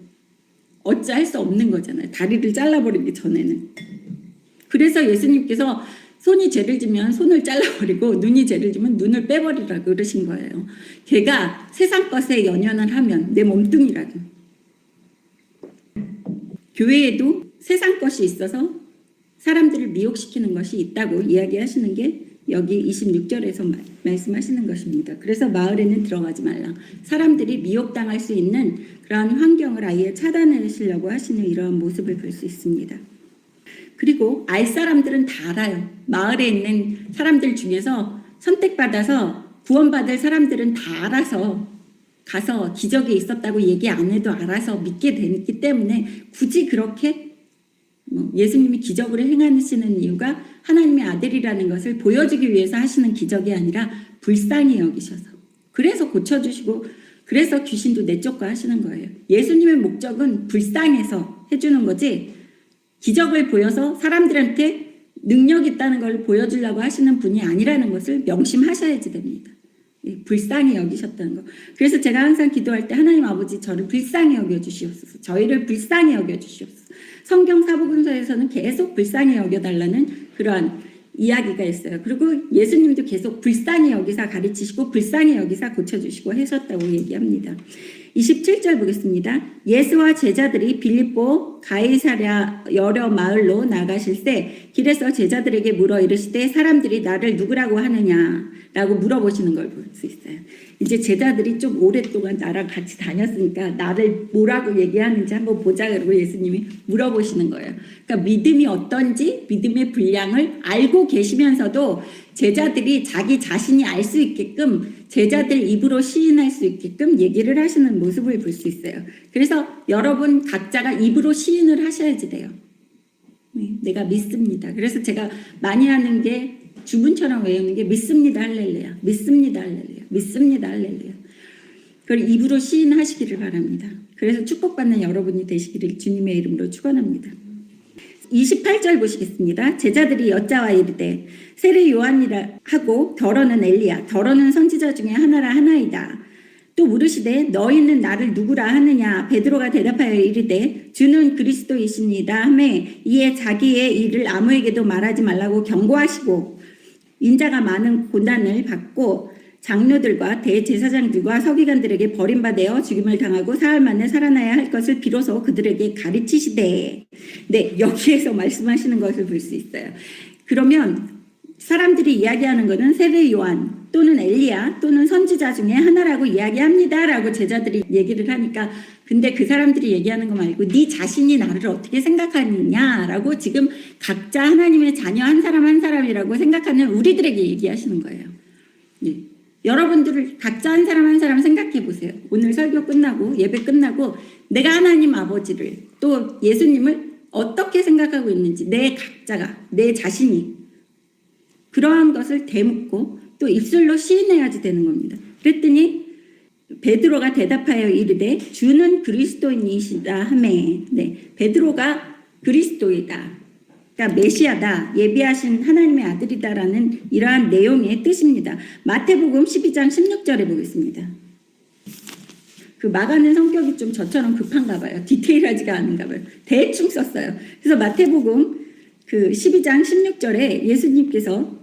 어찌할 수 없는 거잖아요. 다리를 잘라버리기 전에는. 그래서 예수님께서 손이 죄를 지면 손을 잘라버리고 눈이 죄를 지면 눈을 빼버리라고 그러신 거예요. 걔가 세상 것에 연연을 하면 내 몸뚱이라도. 교회에도 세상 것이 있어서 사람들을 미혹시키는 것이 있다고 이야기하시는 게 여기 26절에서 말씀하시는 것입니다. 그래서 마을에는 들어가지 말라. 사람들이 미혹당할 수 있는 그러한 환경을 아예 차단하시려고 하시는 이러한 모습을 볼 수 있습니다. 그리고 알 사람들은 다 알아요. 마을에 있는 사람들 중에서 선택받아서 구원받을 사람들은 다 알아서 가서 기적이 있었다고 얘기 안 해도 알아서 믿게 되기 때문에 굳이 그렇게 예수님이 기적을 행하시는 이유가 하나님의 아들이라는 것을 보여주기 위해서 하시는 기적이 아니라 불쌍히 여기셔서 그래서 고쳐주시고 그래서 귀신도 내쫓고 하시는 거예요. 예수님의 목적은 불쌍해서 해주는 거지 기적을 보여서 사람들한테 능력 있다는 걸 보여주려고 하시는 분이 아니라는 것을 명심하셔야지 됩니다. 불쌍히 여기셨다는 거. 그래서 제가 항상 기도할 때 하나님 아버지 저를 불쌍히 여겨주시옵소서. 저희를 불쌍히 여겨주시옵소서. 성경 사복음서에서는 계속 불쌍히 여겨달라는 그러한 이야기가 있어요. 그리고 예수님도 계속 불쌍히 여기사 가르치시고 불쌍히 여기사 고쳐주시고 하셨다고 얘기합니다. 27절 보겠습니다. 예수와 제자들이 빌립보 가이사랴 여러 마을로 나가실 때 길에서 제자들에게 물어 이르시되 사람들이 나를 누구라고 하느냐라고 물어보시는 걸 볼 수 있어요. 이제 제자들이 좀 오랫동안 나랑 같이 다녔으니까 나를 뭐라고 얘기하는지 한번 보자 그러고 예수님이 물어보시는 거예요. 그러니까 믿음이 어떤지 믿음의 분량을 알고 계시면서도 제자들이 자기 자신이 알 수 있게끔 제자들 입으로 시인할 수 있게끔 얘기를 하시는 모습을 볼 수 있어요. 그래서 여러분 각자가 입으로 시인을 하셔야지 돼요. 내가 믿습니다. 그래서 제가 많이 하는 게 주문처럼 외우는 게 믿습니다 할렐루야, 믿습니다 할렐루야, 믿습니다 할렐루야. 그걸 입으로 시인하시기를 바랍니다. 그래서 축복받는 여러분이 되시기를 주님의 이름으로 축원합니다. 28절 보시겠습니다. 제자들이 여짜와 이르되 세례 요한이라 하고 더러는 엘리야 더러는 선지자 중에 하나이다. 또 물으시되 너희는 나를 누구라 하느냐. 베드로가 대답하여 이르되 주는 그리스도이십니다 하매 이에 자기의 일을 아무에게도 말하지 말라고 경고하시고 인자가 많은 고난을 받고 장로들과 대제사장들과 서기관들에게 버림받아 죽임을 당하고 사흘 만에 살아나야 할 것을 비로소 그들에게 가르치시되. 네, 여기에서 말씀하시는 것을 볼 수 있어요. 그러면 사람들이 이야기하는 것은 세례 요한 또는 엘리야 또는 선지자 중에 하나라고 이야기합니다 라고 제자들이 얘기를 하니까, 근데 그 사람들이 얘기하는 거 말고 네 자신이 나를 어떻게 생각하느냐라고 지금 각자 하나님의 자녀 한 사람 한 사람이라고 생각하는 우리들에게 얘기하시는 거예요. 네. 여러분들을 각자 한 사람 한 사람 생각해 보세요. 오늘 설교 끝나고 예배 끝나고 내가 하나님 아버지를 또 예수님을 어떻게 생각하고 있는지 내 각자가 내 자신이 그러한 것을 되묻고 또 입술로 시인해야지 되는 겁니다. 그랬더니 베드로가 대답하여 이르되 주는 그리스도인이시다 하매. 네, 베드로가 그리스도이다, 그러니까 메시아다, 예비하신 하나님의 아들이다라는 이러한 내용의 뜻입니다. 마태복음 12장 16절에 보겠습니다. 그 마가는 성격이 좀 저처럼 급한가 봐요. 디테일하지가 않은가 봐요. 대충 썼어요. 그래서 마태복음 그 12장 16절에 예수님께서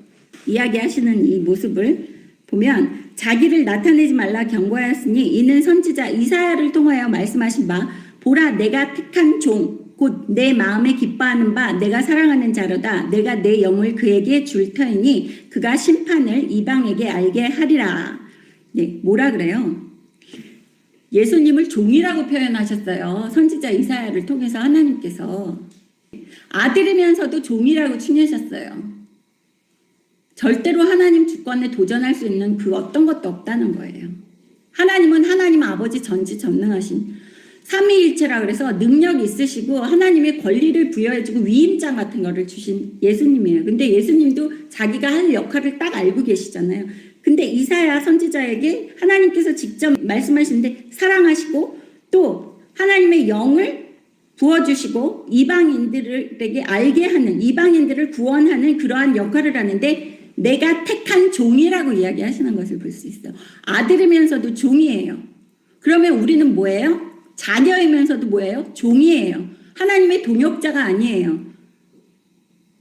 이야기하시는 이 모습을 보면 자기를 나타내지 말라 경고하였으니 이는 선지자 이사야를 통하여 말씀하신 바 보라 내가 택한 종 곧 내 마음에 기뻐하는 바 내가 사랑하는 자로다. 내가 내 영을 그에게 줄 터이니 그가 심판을 이방에게 알게 하리라. 네, 뭐라 그래요? 예수님을 종이라고 표현하셨어요. 선지자 이사야를 통해서 하나님께서 아들이면서도 종이라고 칭하셨어요. 절대로 하나님 주권에 도전할 수 있는 그 어떤 것도 없다는 거예요. 하나님은 하나님 아버지 전지전능하신 삼위일체라 그래서 능력이 있으시고 하나님의 권리를 부여해주고 위임장 같은 거를 주신 예수님이에요. 근데 예수님도 자기가 할 역할을 딱 알고 계시잖아요. 근데 이사야 선지자에게 하나님께서 직접 말씀하시는데 사랑하시고 또 하나님의 영을 부어주시고 이방인들에게 알게 하는, 이방인들을 구원하는 그러한 역할을 하는데 내가 택한 종이라고 이야기하시는 것을 볼 수 있어요. 아들이면서도 종이에요. 그러면 우리는 뭐예요? 자녀이면서도 뭐예요? 종이에요. 하나님의 동역자가 아니에요.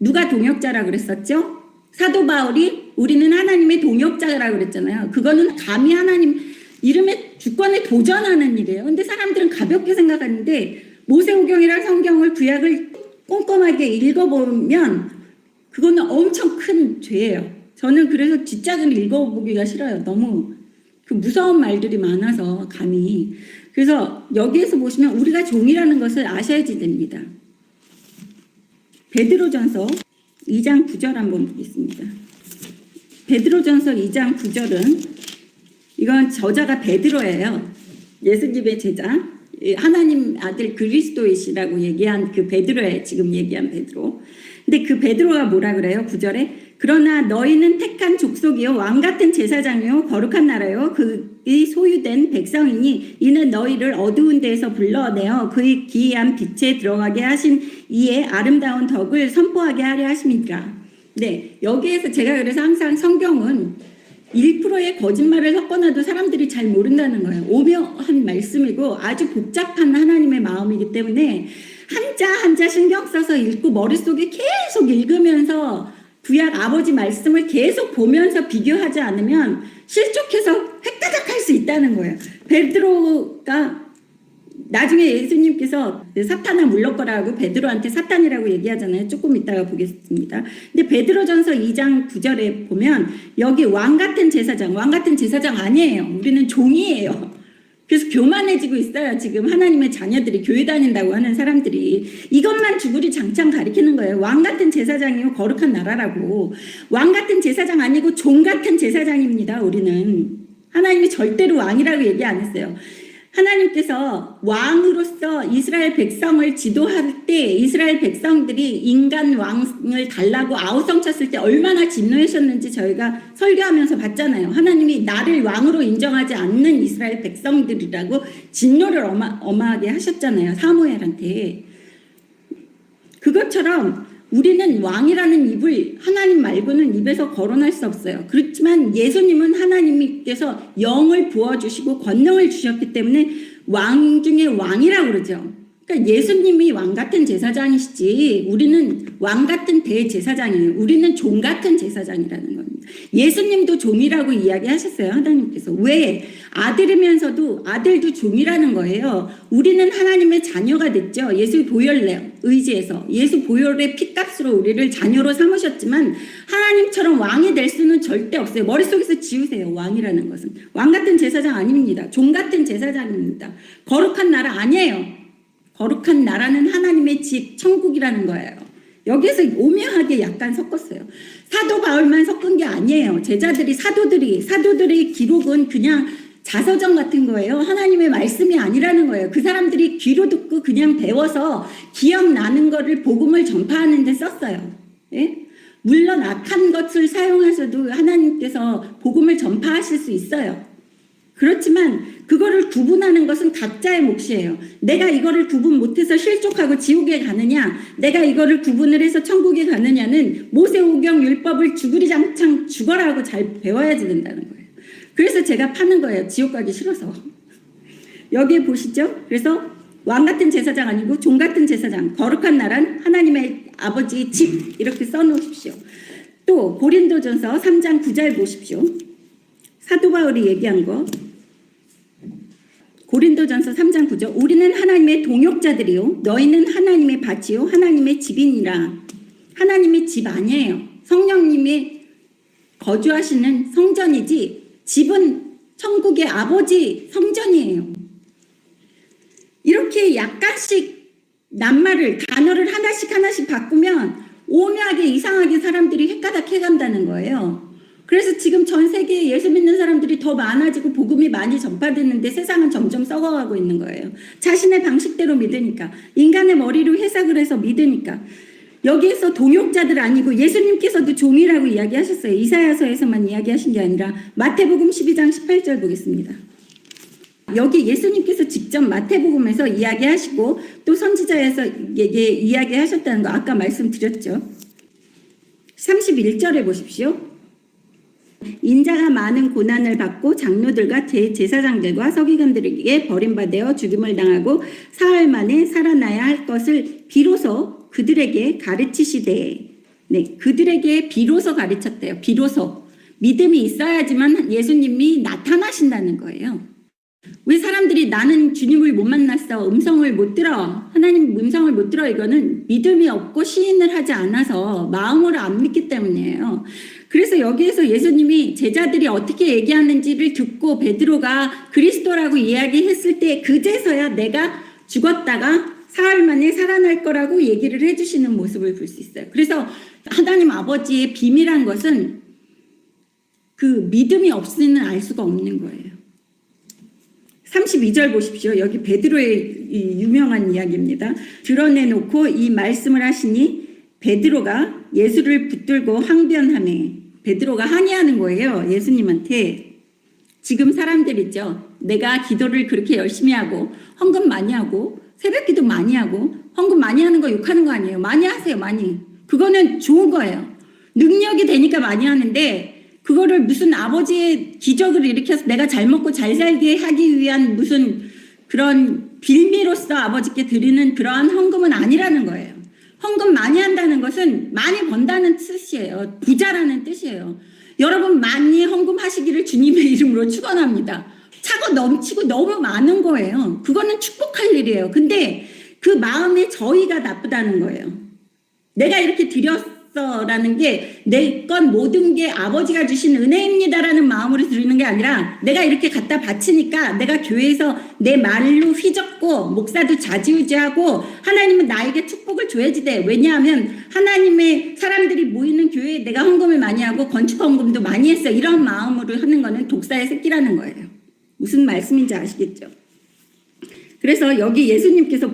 누가 동역자라 그랬었죠? 사도 바울이 우리는 하나님의 동역자라고 그랬잖아요. 그거는 감히 하나님 이름의 주권에 도전하는 일이에요. 근데 사람들은 가볍게 생각하는데 모세오경이랑 성경을 구약을 꼼꼼하게 읽어보면 그거는 엄청 큰 죄예요. 저는 그래서 뒷장을 읽어보기가 싫어요. 너무 그 무서운 말들이 많아서 감히. 그래서 여기에서 보시면 우리가 종이라는 것을 아셔야지 됩니다. 베드로전서 2장 9절 한번 보겠습니다. 베드로전서 2장 9절은 이건 저자가 베드로예요. 예수님의 제자, 하나님 아들 그리스도이시라고 얘기한 그 베드로예요. 지금 얘기한 베드로. 근데 그 베드로가 뭐라 그래요? 9절에 그러나 너희는 택한 족속이요 왕같은 제사장이요 거룩한 나라요 그의 소유된 백성이니 이는 너희를 어두운 데에서 불러내어 그의 기이한 빛에 들어가게 하신 이의 아름다운 덕을 선포하게 하려 하심이니라. 네, 여기에서 제가 그래서 항상 성경은 1%의 거짓말을 섞어놔도 사람들이 잘 모른다는 거예요. 오묘한 말씀이고 아주 복잡한 하나님의 마음이기 때문에 한자 한자 신경 써서 읽고 머릿속에 계속 읽으면서 구약 아버지 말씀을 계속 보면서 비교하지 않으면 실족해서 획다닥할 수 있다는 거예요. 베드로가 나중에 예수님께서 사탄아 물러거라고 베드로한테 사탄이라고 얘기하잖아요. 조금 이따가 보겠습니다. 근데 베드로전서 2장 9절에 보면 여기 왕 같은 제사장 아니에요. 우리는 종이에요. 그래서 교만해지고 있어요. 지금 하나님의 자녀들이 교회 다닌다고 하는 사람들이 이것만 주구리장창 가리키는 거예요. 왕 같은 제사장이요 거룩한 나라라고. 왕 같은 제사장 아니고 종 같은 제사장입니다. 우리는 하나님이 절대로 왕이라고 얘기 안 했어요. 하나님께서 왕으로서 이스라엘 백성을 지도할 때 이스라엘 백성들이 인간 왕을 달라고 아우성 쳤을 때 얼마나 진노하셨는지 저희가 설교하면서 봤잖아요. 하나님이 나를 왕으로 인정하지 않는 이스라엘 백성들이라고 진노를 어마하게 하셨잖아요. 사무엘한테. 그것처럼 우리는 왕이라는 입을 하나님 말고는 입에서 거론할 수 없어요. 그렇지만 예수님은 하나님께서 영을 부어주시고 권능을 주셨기 때문에 왕 중에 왕이라고 그러죠. 그러니까 예수님이 왕 같은 제사장이시지 우리는 왕 같은 대제사장이에요. 우리는 종 같은 제사장이라는 겁니다. 예수님도 종이라고 이야기하셨어요. 하나님께서. 왜? 아들이면서도 아들도 종이라는 거예요. 우리는 하나님의 자녀가 됐죠. 예수 보혈 의지해서 예수 보혈의 피값으로 우리를 자녀로 삼으셨지만 하나님처럼 왕이 될 수는 절대 없어요. 머릿속에서 지우세요. 왕이라는 것은. 왕 같은 제사장 아닙니다. 종 같은 제사장입니다. 거룩한 나라 아니에요. 거룩한 나라는 하나님의 집, 천국이라는 거예요. 여기에서 오묘하게 약간 섞었어요. 사도 바울만 섞은 게 아니에요. 제자들이, 사도들의 기록은 그냥 자서전 같은 거예요. 하나님의 말씀이 아니라는 거예요. 그 사람들이 귀로 듣고 그냥 배워서 기억나는 거를 복음을 전파하는 데 썼어요. 예? 물론 악한 것을 사용해서도 하나님께서 복음을 전파하실 수 있어요. 그렇지만 그거를 구분하는 것은 각자의 몫이에요. 내가 이거를 구분 못해서 실족하고 지옥에 가느냐, 내가 이거를 구분을 해서 천국에 가느냐는 모세오경 율법을 주구리장창 죽어라고 잘 배워야지 된다는 거예요. 그래서 제가 파는 거예요. 지옥 가기 싫어서. 여기에 보시죠. 그래서 왕 같은 제사장 아니고 종 같은 제사장, 거룩한 나라는 하나님의 아버지의 집 이렇게 써놓으십시오. 또 고린도전서 3장 9절 보십시오. 사도 바울이 얘기한 거. 고린도전서 3장 9절 우리는 하나님의 동역자들이요 너희는 하나님의 밭이요 하나님의 집이니라. 하나님의 집 아니에요. 성령님이 거주하시는 성전이지 집은 천국의 아버지 성전이에요. 이렇게 약간씩 낱말을 단어를 하나씩 바꾸면 오묘하게 이상하게 사람들이 헷가닥해간다는 거예요. 그래서 지금 전 세계에 예수 믿는 사람들이 더 많아지고 복음이 많이 전파되는데 세상은 점점 썩어가고 있는 거예요. 자신의 방식대로 믿으니까. 인간의 머리로 해석을 해서 믿으니까. 여기에서 동역자들 아니고 예수님께서도 종이라고 이야기하셨어요. 이사야서에서만 이야기하신 게 아니라 마태복음 12장 18절 보겠습니다. 여기 예수님께서 직접 마태복음에서 이야기하시고 또 선지자에서 이야기하셨다는 거 아까 말씀드렸죠. 31절에 보십시오. 인자가 많은 고난을 받고 장로들과 제사장들과 서기관들에게 버림받아 죽임을 당하고 사흘 만에 살아나야 할 것을 비로소 그들에게 가르치시되. 네, 그들에게 비로소 가르쳤대요. 비로소. 믿음이 있어야지만 예수님이 나타나신다는 거예요. 왜 사람들이 나는 주님을 못 만났어, 음성을 못 들어, 하나님 음성을 못 들어, 이거는 믿음이 없고 시인을 하지 않아서 마음으로 안 믿기 때문이에요. 그래서 여기에서 예수님이 제자들이 어떻게 얘기하는지를 듣고 베드로가 그리스도라고 이야기했을 때 그제서야 내가 죽었다가 사흘 만에 살아날 거라고 얘기를 해주시는 모습을 볼 수 있어요. 그래서 하나님 아버지의 비밀한 것은 그 믿음이 없으면 알 수가 없는 거예요. 32절 보십시오. 여기 베드로의 이 유명한 이야기입니다. 드러내놓고 이 말씀을 하시니 베드로가 예수를 붙들고 항변하매. 베드로가 항의하는 거예요. 예수님한테. 지금 사람들 있죠. 내가 기도를 그렇게 열심히 하고 헌금 많이 하고 새벽기도 많이 하고 헌금 많이 하는 거 욕하는 거 아니에요. 많이 하세요. 많이. 그거는 좋은 거예요. 능력이 되니까 많이 하는데 그거를 무슨 아버지의 기적을 일으켜서 내가 잘 먹고 잘 살게 하기 위한 무슨 그런 빌미로서 아버지께 드리는 그러한 헌금은 아니라는 거예요. 헌금 많이 한다는 것은 많이 번다는 뜻이에요. 부자라는 뜻이에요. 여러분 많이 헌금하시기를 주님의 이름으로 축원합니다. 차 차고 넘치고 너무 많은 거예요. 그거는 축복할 일이에요. 근데 그 마음에 저희가 나쁘다는 거예요. 내가 이렇게 드렸어라는 게 내 건 모든 게 아버지가 주신 은혜입니다라는 마음으로 드리는 게 아니라 내가 이렇게 갖다 바치니까 내가 교회에서 내 말로 휘젓고 목사도 좌지우지하고 하나님은 나에게 축복을 줘야지 돼. 왜냐하면 하나님의 사람들이 모이는 교회에 내가 헌금을 많이 하고 건축 헌금도 많이 했어. 이런 마음으로 하는 거는 독사의 새끼라는 거예요. 무슨 말씀인지 아시겠죠? 그래서 여기 예수님께서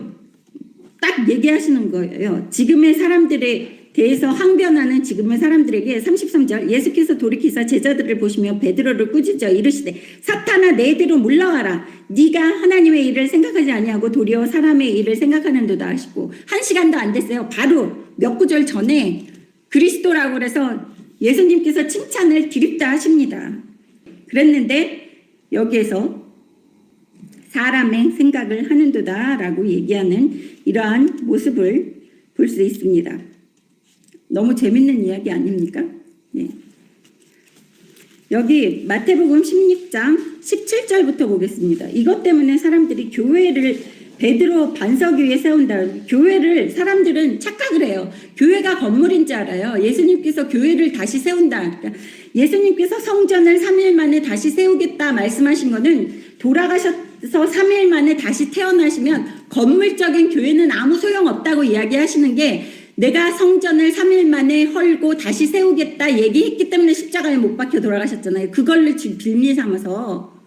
딱 얘기하시는 거예요. 지금의 사람들에 대해서 항변하는 지금의 사람들에게 33절 예수께서 돌이키사 제자들을 보시며 베드로를 꾸짖어 이르시되 사탄아 내게로 물러와라. 네가 하나님의 일을 생각하지 아니하고 도리어 사람의 일을 생각하는도다 하시고 1시간도 안 됐어요. 바로 몇 구절 전에 그리스도라고 그래서 예수님께서 칭찬을 드립다 하십니다. 그랬는데 여기에서 사람의 생각을 하는도다 라고 얘기하는 이러한 모습을 볼 수 있습니다. 너무 재밌는 이야기 아닙니까? 네. 여기 마태복음 16장 17절부터 보겠습니다. 이것 때문에 사람들이 교회를 베드로 반석 위에 세운다. 교회를 사람들은 착각을 해요. 교회가 건물인 줄 알아요. 예수님께서 교회를 다시 세운다. 그러니까 예수님께서 성전을 3일 만에 다시 세우겠다 말씀하신 거는 돌아가셔서 3일 만에 다시 태어나시면 건물적인 교회는 아무 소용없다고 이야기하시는 게 내가 성전을 3일 만에 헐고 다시 세우겠다 얘기했기 때문에 십자가에 못 박혀 돌아가셨잖아요. 그걸로 지금 빌미 삼아서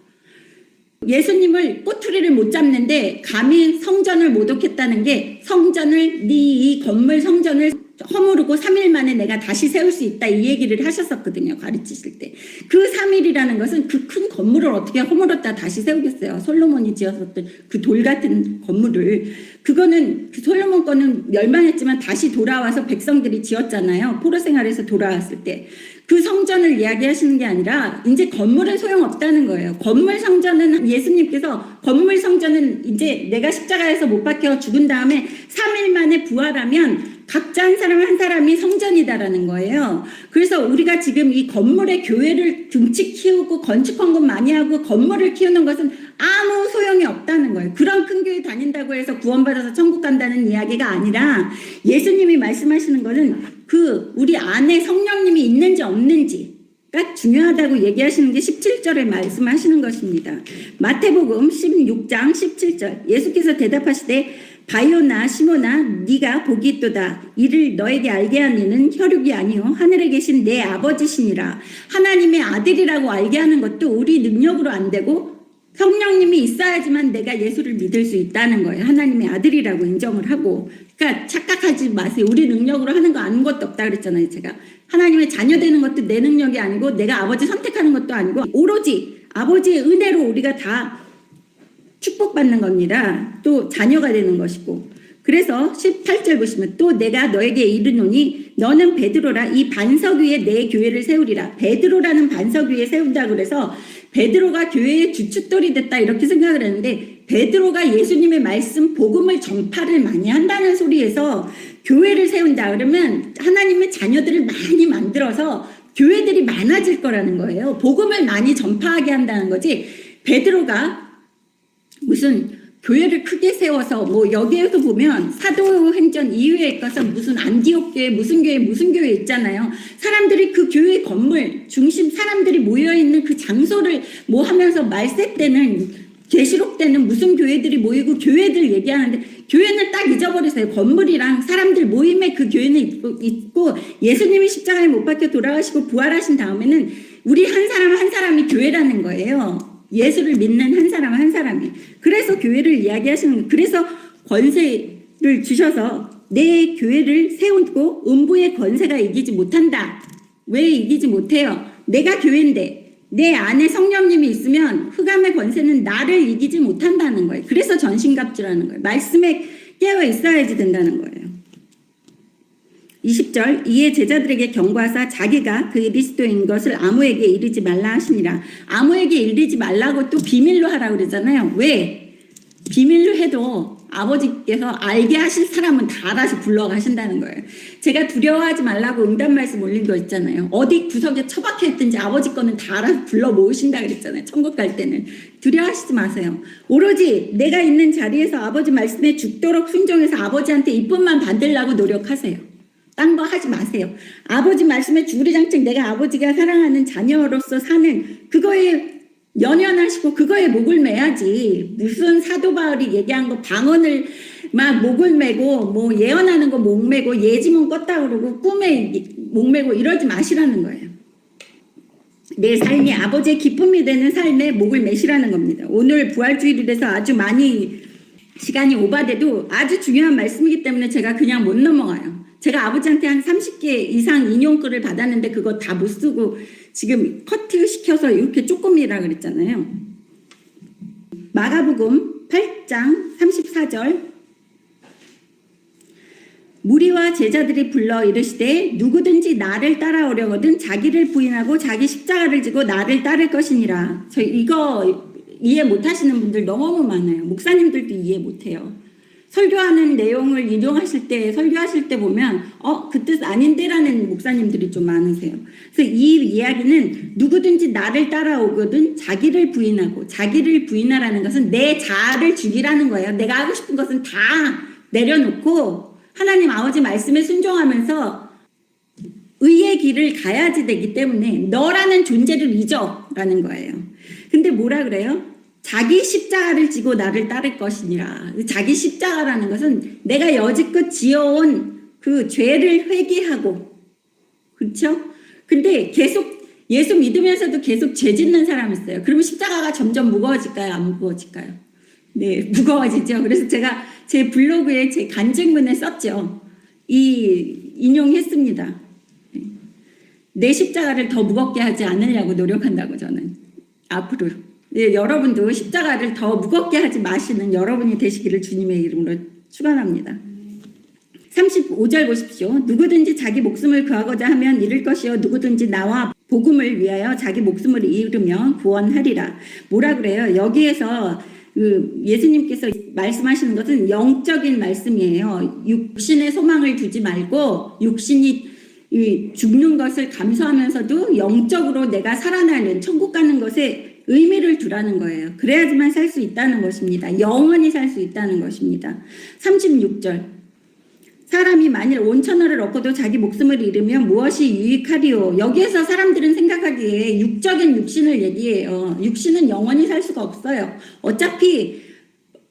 예수님을 꼬투리를 못 잡는데 감히 성전을 모독했다는 게 성전을 네 이 건물 성전을 허무르고 3일 만에 내가 다시 세울 수 있다 이 얘기를 하셨었거든요. 가르치실 때. 그 3일이라는 것은 그 큰 건물을 어떻게 허물었다 다시 세우겠어요. 솔로몬이 지었었던 그 돌 같은 건물을. 그거는 그 솔로몬 거는 멸망했지만 다시 돌아와서 백성들이 지었잖아요. 포로 생활에서 돌아왔을 때. 그 성전을 이야기하시는 게 아니라 이제 건물은 소용없다는 거예요. 건물 성전은 예수님께서 건물 성전은 이제 내가 십자가에서 못 박혀 죽은 다음에 3일 만에 부활하면 각자 한 사람 한 사람이 성전이다라는 거예요. 그래서 우리가 지금 이 건물의 교회를 등치 키우고 건축 헌금 많이 하고 건물을 키우는 것은 아무 소용이 없다는 거예요. 그런 큰 교회 다닌다고 해서 구원받아서 천국 간다는 이야기가 아니라 예수님이 말씀하시는 거는 그 우리 안에 성령님이 있는지 없는지가 중요하다고 얘기하시는 게 17절에 말씀하시는 것입니다. 마태복음 16장 17절 예수께서 대답하시되 바요나 시모나 네가 복이 있도다. 이를 너에게 알게 한 이는 혈육이 아니요 하늘에 계신 내 아버지시니라. 하나님의 아들이라고 알게 하는 것도 우리 능력으로 안 되고 성령님이 있어야지만 내가 예수를 믿을 수 있다는 거예요. 하나님의 아들이라고 인정을 하고. 그러니까 착각하지 마세요. 우리 능력으로 하는 거 아무것도 없다 그랬잖아요. 제가 하나님의 자녀 되는 것도 내 능력이 아니고 내가 아버지 선택하는 것도 아니고 오로지 아버지의 은혜로 우리가 다 축복받는 겁니다. 또 자녀가 되는 것이고. 그래서 18절 보시면 또 내가 너에게 이르노니 너는 베드로라 이 반석 위에 내 교회를 세우리라. 베드로라는 반석 위에 세운다 그래서 베드로가 교회의 주춧돌이 됐다 이렇게 생각을 했는데 베드로가 예수님의 말씀 복음을 전파를 많이 한다는 소리에서 교회를 세운다 그러면 하나님의 자녀들을 많이 만들어서 교회들이 많아질 거라는 거예요. 복음을 많이 전파하게 한다는 거지. 베드로가 무슨 교회를 크게 세워서 뭐 여기에서 보면 사도행전 이후에 가서 무슨 안디옥 교회 무슨 교회 있잖아요. 사람들이 그 교회 건물 중심 사람들이 모여있는 그 장소를 뭐 하면서 말세 때는 계시록 때는 무슨 교회들이 모이고 교회들 얘기하는데 교회는 딱 잊어버리세요. 건물이랑 사람들 모임에 그 교회는 있고 예수님이 십자가에 못 박혀 돌아가시고 부활하신 다음에는 우리 한 사람 한 사람이 교회라는 거예요. 예수를 믿는 한 사람 한 사람이. 그래서 교회를 이야기하시는 거예요. 그래서 권세를 주셔서 내 교회를 세우고 음부의 권세가 이기지 못한다. 왜 이기지 못해요? 내가 교회인데 내 안에 성령님이 있으면 흑암의 권세는 나를 이기지 못한다는 거예요. 그래서 전신갑주라는 거예요. 말씀에 깨어 있어야지 된다는 거예요. 20절 이에 제자들에게 경고하사 자기가 그리스도인 것을 아무에게 이르지 말라 하시니라. 아무에게 이르지 말라고 또 비밀로 하라고 그러잖아요. 왜? 비밀로 해도 아버지께서 알게 하실 사람은 다 알아서 불러가신다는 거예요. 제가 두려워하지 말라고 응답 말씀 올린 거 있잖아요. 어디 구석에 처박혀 있든지 아버지 거는 다 알아서 불러 모으신다 그랬잖아요. 천국 갈 때는. 두려워하시지 마세요. 오로지 내가 있는 자리에서 아버지 말씀에 죽도록 순종해서 아버지한테 이쁨만 받으려고 노력하세요. 딴 거 하지 마세요. 아버지 말씀에 주구장창 내가 아버지가 사랑하는 자녀로서 사는 그거에 연연하시고 그거에 목을 매야지. 무슨 사도 바울이 얘기한 거 방언을 막 목을 매고 뭐 예언하는 거 목 매고 예지문 껐다 그러고 꿈에 목 매고 이러지 마시라는 거예요. 내 삶이 아버지의 기쁨이 되는 삶에 목을 매시라는 겁니다. 오늘 부활주일이라서 아주 많이 시간이 오바돼도 아주 중요한 말씀이기 때문에 제가 그냥 못 넘어가요. 제가 아버지한테 한 30개 이상 인용글을 받았는데 그거 다 못 쓰고 지금 커트 시켜서 이렇게 쪼꼬미라 그랬잖아요. 마가복음 8장 34절 무리와 제자들이 불러 이르시되 누구든지 나를 따라오려거든 자기를 부인하고 자기 십자가를 지고 나를 따를 것이니라. 저 이거 이해 못하시는 분들 너무 많아요. 목사님들도 이해 못해요. 설교하는 내용을 인용하실 때 설교하실 때 보면 그 뜻 아닌데라는 목사님들이 좀 많으세요. 그래서 이 이야기는 누구든지 나를 따라오거든 자기를 부인하고 자기를 부인하라는 것은 내 자아를 죽이라는 거예요. 내가 하고 싶은 것은 다 내려놓고 하나님 아버지 말씀에 순종하면서 의의 길을 가야지 되기 때문에 너라는 존재를 잊어라는 거예요. 근데 뭐라 그래요? 자기 십자가를 지고 나를 따를 것이니라. 자기 십자가라는 것은 내가 여지껏 지어온 그 죄를 회개하고, 그렇죠? 근데 계속 예수 믿으면서도 계속 죄 짓는 사람이 있어요. 그러면 십자가가 점점 무거워질까요? 안 무거워질까요? 네, 무거워지죠. 그래서 제가 제 블로그에 제 간증문에 썼죠. 인용했습니다. 내 십자가를 더 무겁게 하지 않으려고 노력한다고 저는 앞으로. 네, 여러분도 십자가를 더 무겁게 하지 마시는 여러분이 되시기를 주님의 이름으로 축원합니다. 35절 보십시오. 누구든지 자기 목숨을 구하고자 하면 잃을 것이요 누구든지 나와 복음을 위하여 자기 목숨을 잃으면 구원하리라. 뭐라 그래요? 여기에서 예수님께서 말씀하시는 것은 영적인 말씀이에요. 육신의 소망을 두지 말고 육신이 죽는 것을 감수하면서도 영적으로 내가 살아나는 천국 가는 것에 의미를 두라는 거예요. 그래야지만 살 수 있다는 것입니다. 영원히 살 수 있다는 것입니다. 36절 사람이 만일 온 천하를 얻고도 자기 목숨을 잃으면 무엇이 유익하리요. 여기에서 사람들은 생각하기에 육적인 육신을 얘기해요. 육신은 영원히 살 수가 없어요. 어차피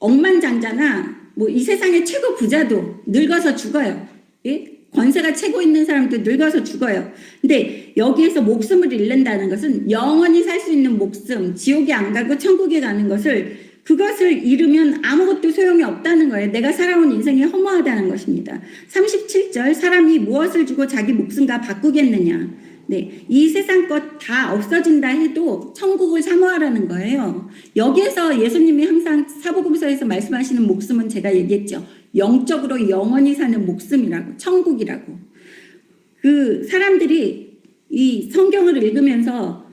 억만장자나 뭐 이 세상의 최고 부자도 늙어서 죽어요. 예? 권세가 최고 있는 사람도 늙어서 죽어요. 근데 여기에서 목숨을 잃는다는 것은 영원히 살 수 있는 목숨, 지옥에 안 가고 천국에 가는 그것을 잃으면 아무것도 소용이 없다는 거예요. 내가 살아온 인생이 허무하다는 것입니다. 37절 사람이 무엇을 주고 자기 목숨과 바꾸겠느냐. 네, 이 세상 것 다 없어진다 해도 천국을 사모하라는 거예요. 여기에서 예수님이 항상 사복음서에서 말씀하시는 목숨은 제가 얘기했죠. 영적으로 영원히 사는 목숨이라고, 천국이라고. 그 사람들이 이 성경을 읽으면서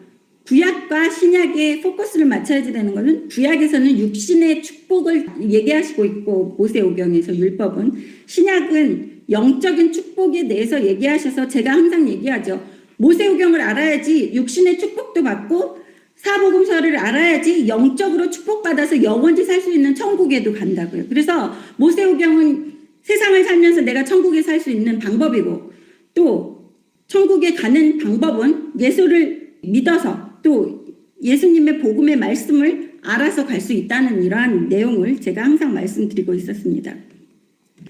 구약과 신약에 포커스를 맞춰야지 되는 것은 구약에서는 육신의 축복을 얘기하시고 있고 모세오경에서 율법은 신약은 영적인 축복에 대해서 얘기하셔서 제가 항상 얘기하죠. 모세오경을 알아야지 육신의 축복도 받고 사복음서를 알아야지 영적으로 축복받아서 영원히 살 수 있는 천국에도 간다고요. 그래서 모세오경은 세상을 살면서 내가 천국에 살 수 있는 방법이고 또 천국에 가는 방법은 예수를 믿어서 또 예수님의 복음의 말씀을 알아서 갈 수 있다는 이러한 내용을 제가 항상 말씀드리고 있었습니다.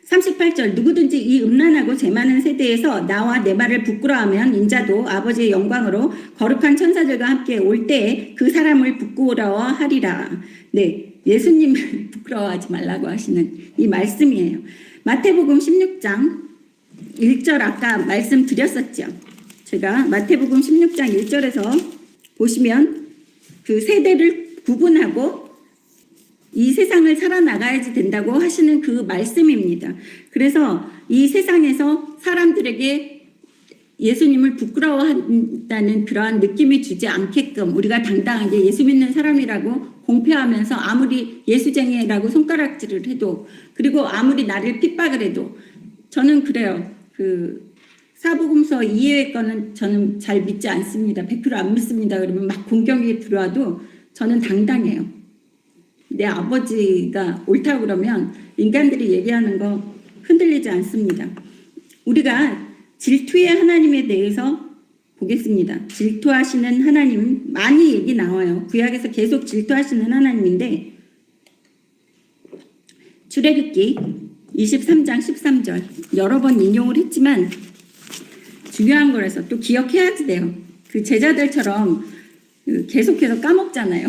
38절 누구든지 이 음란하고 죄 많은 세대에서 나와 내 말을 부끄러워하면 인자도 아버지의 영광으로 거룩한 천사들과 함께 올 때에 그 사람을 부끄러워하리라. 네, 예수님 부끄러워하지 말라고 하시는 이 말씀이에요. 마태복음 16장 1절 아까 말씀드렸었죠. 제가 마태복음 16장 1절에서 보시면 그 세대를 구분하고 이 세상을 살아나가야지 된다고 하시는 그 말씀입니다. 그래서 이 세상에서 사람들에게 예수님을 부끄러워한다는 그러한 느낌이 주지 않게끔 우리가 당당하게 예수 믿는 사람이라고 봉폐하면서 아무리 예수쟁이라고 손가락질을 해도 그리고 아무리 나를 핍박을 해도 저는 그래요. 그 사복음서 2회 거는 저는 잘 믿지 않습니다. 100%안 믿습니다. 그러면 막 공격이 들어와도 저는 당당해요. 내 아버지가 옳다고 그러면 인간들이 얘기하는 거 흔들리지 않습니다. 우리가 질투의 하나님에 대해서 보겠습니다. 질투하시는 하나님 많이 얘기 나와요. 구약에서 계속 질투하시는 하나님인데 출애굽기 23장 13절 여러 번 인용을 했지만 중요한 거라서 또 기억해야지 돼요. 그 제자들처럼 계속해서 까먹잖아요.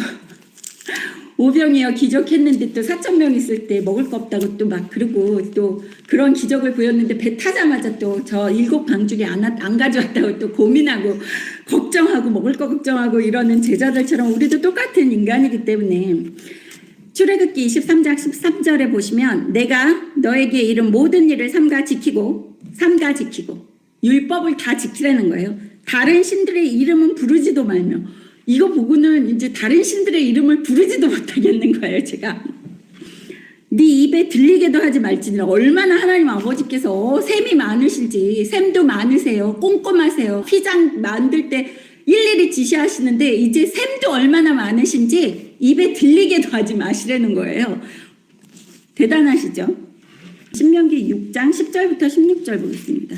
오병이어 기적했는데 또 4,000명 있을 때 먹을 거 없다고 또 막 그러고 또 그런 기적을 보였는데 배 타자마자 또 저 7방주리 안 가져왔다고 또 고민하고 걱정하고 먹을 거 걱정하고 이러는 제자들처럼 우리도 똑같은 인간이기 때문에 출애굽기 23장 13절에 보시면 내가 너에게 이른 모든 일을 삼가 지키고 율법을 다 지키라는 거예요. 다른 신들의 이름은 부르지도 말며 이거 보고는 이제 다른 신들의 이름을 부르지도 못하겠는 거예요. 제가 네 입에 들리게도 하지 말지니라. 얼마나 하나님 아버지께서 셈이 많으실지 셈도 많으세요. 꼼꼼하세요. 휘장 만들 때 일일이 지시하시는데 이제 셈도 얼마나 많으신지 입에 들리게도 하지 마시라는 거예요. 대단하시죠? 신명기 6장 10절부터 16절 보겠습니다.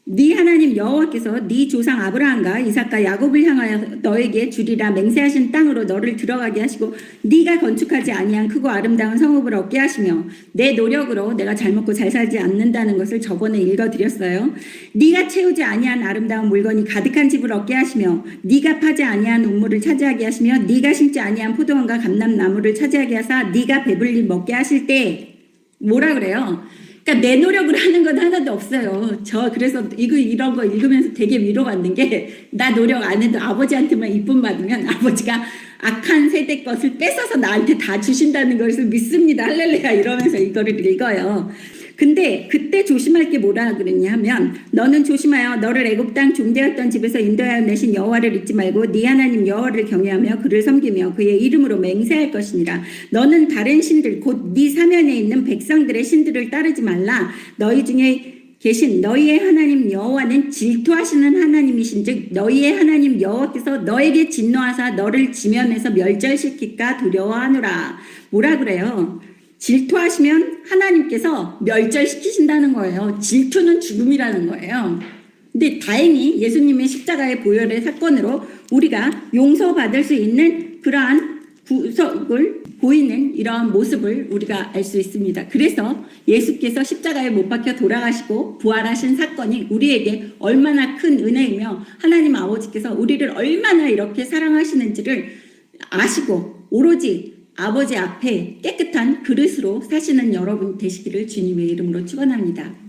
네 하나님 여호와께서 네 조상 아브라함과 이삭과 야곱을 향하여 너에게 주리라 맹세하신 땅으로 너를 들어가게 하시고 네가 건축하지 아니한 크고 아름다운 성읍을 얻게 하시며 내 노력으로 내가 잘 먹고 잘 살지 않는다는 것을 저번에 읽어드렸어요. 네가 채우지 아니한 아름다운 물건이 가득한 집을 얻게 하시며 네가 파지 아니한 우물을 차지하게 하시며 네가 심지 아니한 포도원과 감람나무를 차지하게 하사 네가 배불리 먹게 하실 때 뭐라 그래요? 그러니까 내 노력을 하는 건 하나도 없어요. 저 그래서 이런 거 읽으면서 되게 위로받는 게 나 노력 안 해도 아버지한테만 이쁨 받으면 아버지가 악한 세대 것을 뺏어서 나한테 다 주신다는 것을 믿습니다. 할렐루야 이러면서 이거를 읽어요. 근데 그때 조심할 게 뭐라 그랬냐 하면 너는 조심하여 너를 애굽 땅 종되었던 집에서 인도하여 내신 여호와를 잊지 말고 네 하나님 여호와를 경외하며 그를 섬기며 그의 이름으로 맹세할 것이니라. 너는 다른 신들 곧 네 사면에 있는 백성들의 신들을 따르지 말라. 너희 중에 계신 너희의 하나님 여호와는 질투하시는 하나님이신즉 너희의 하나님 여호와께서 너에게 진노하사 너를 지면에서 멸절시킬까 두려워하노라. 뭐라 그래요? 질투하시면 하나님께서 멸절시키신다는 거예요. 질투는 죽음이라는 거예요. 근데 다행히 예수님의 십자가의 보혈의 사건으로 우리가 용서받을 수 있는 그러한 구속을 보이는 이러한 모습을 우리가 알 수 있습니다. 그래서 예수께서 십자가에 못 박혀 돌아가시고 부활하신 사건이 우리에게 얼마나 큰 은혜이며 하나님 아버지께서 우리를 얼마나 이렇게 사랑하시는지를 아시고 오로지 아버지 앞에 깨끗한 그릇으로 사시는 여러분 되시기를 주님의 이름으로 축원합니다.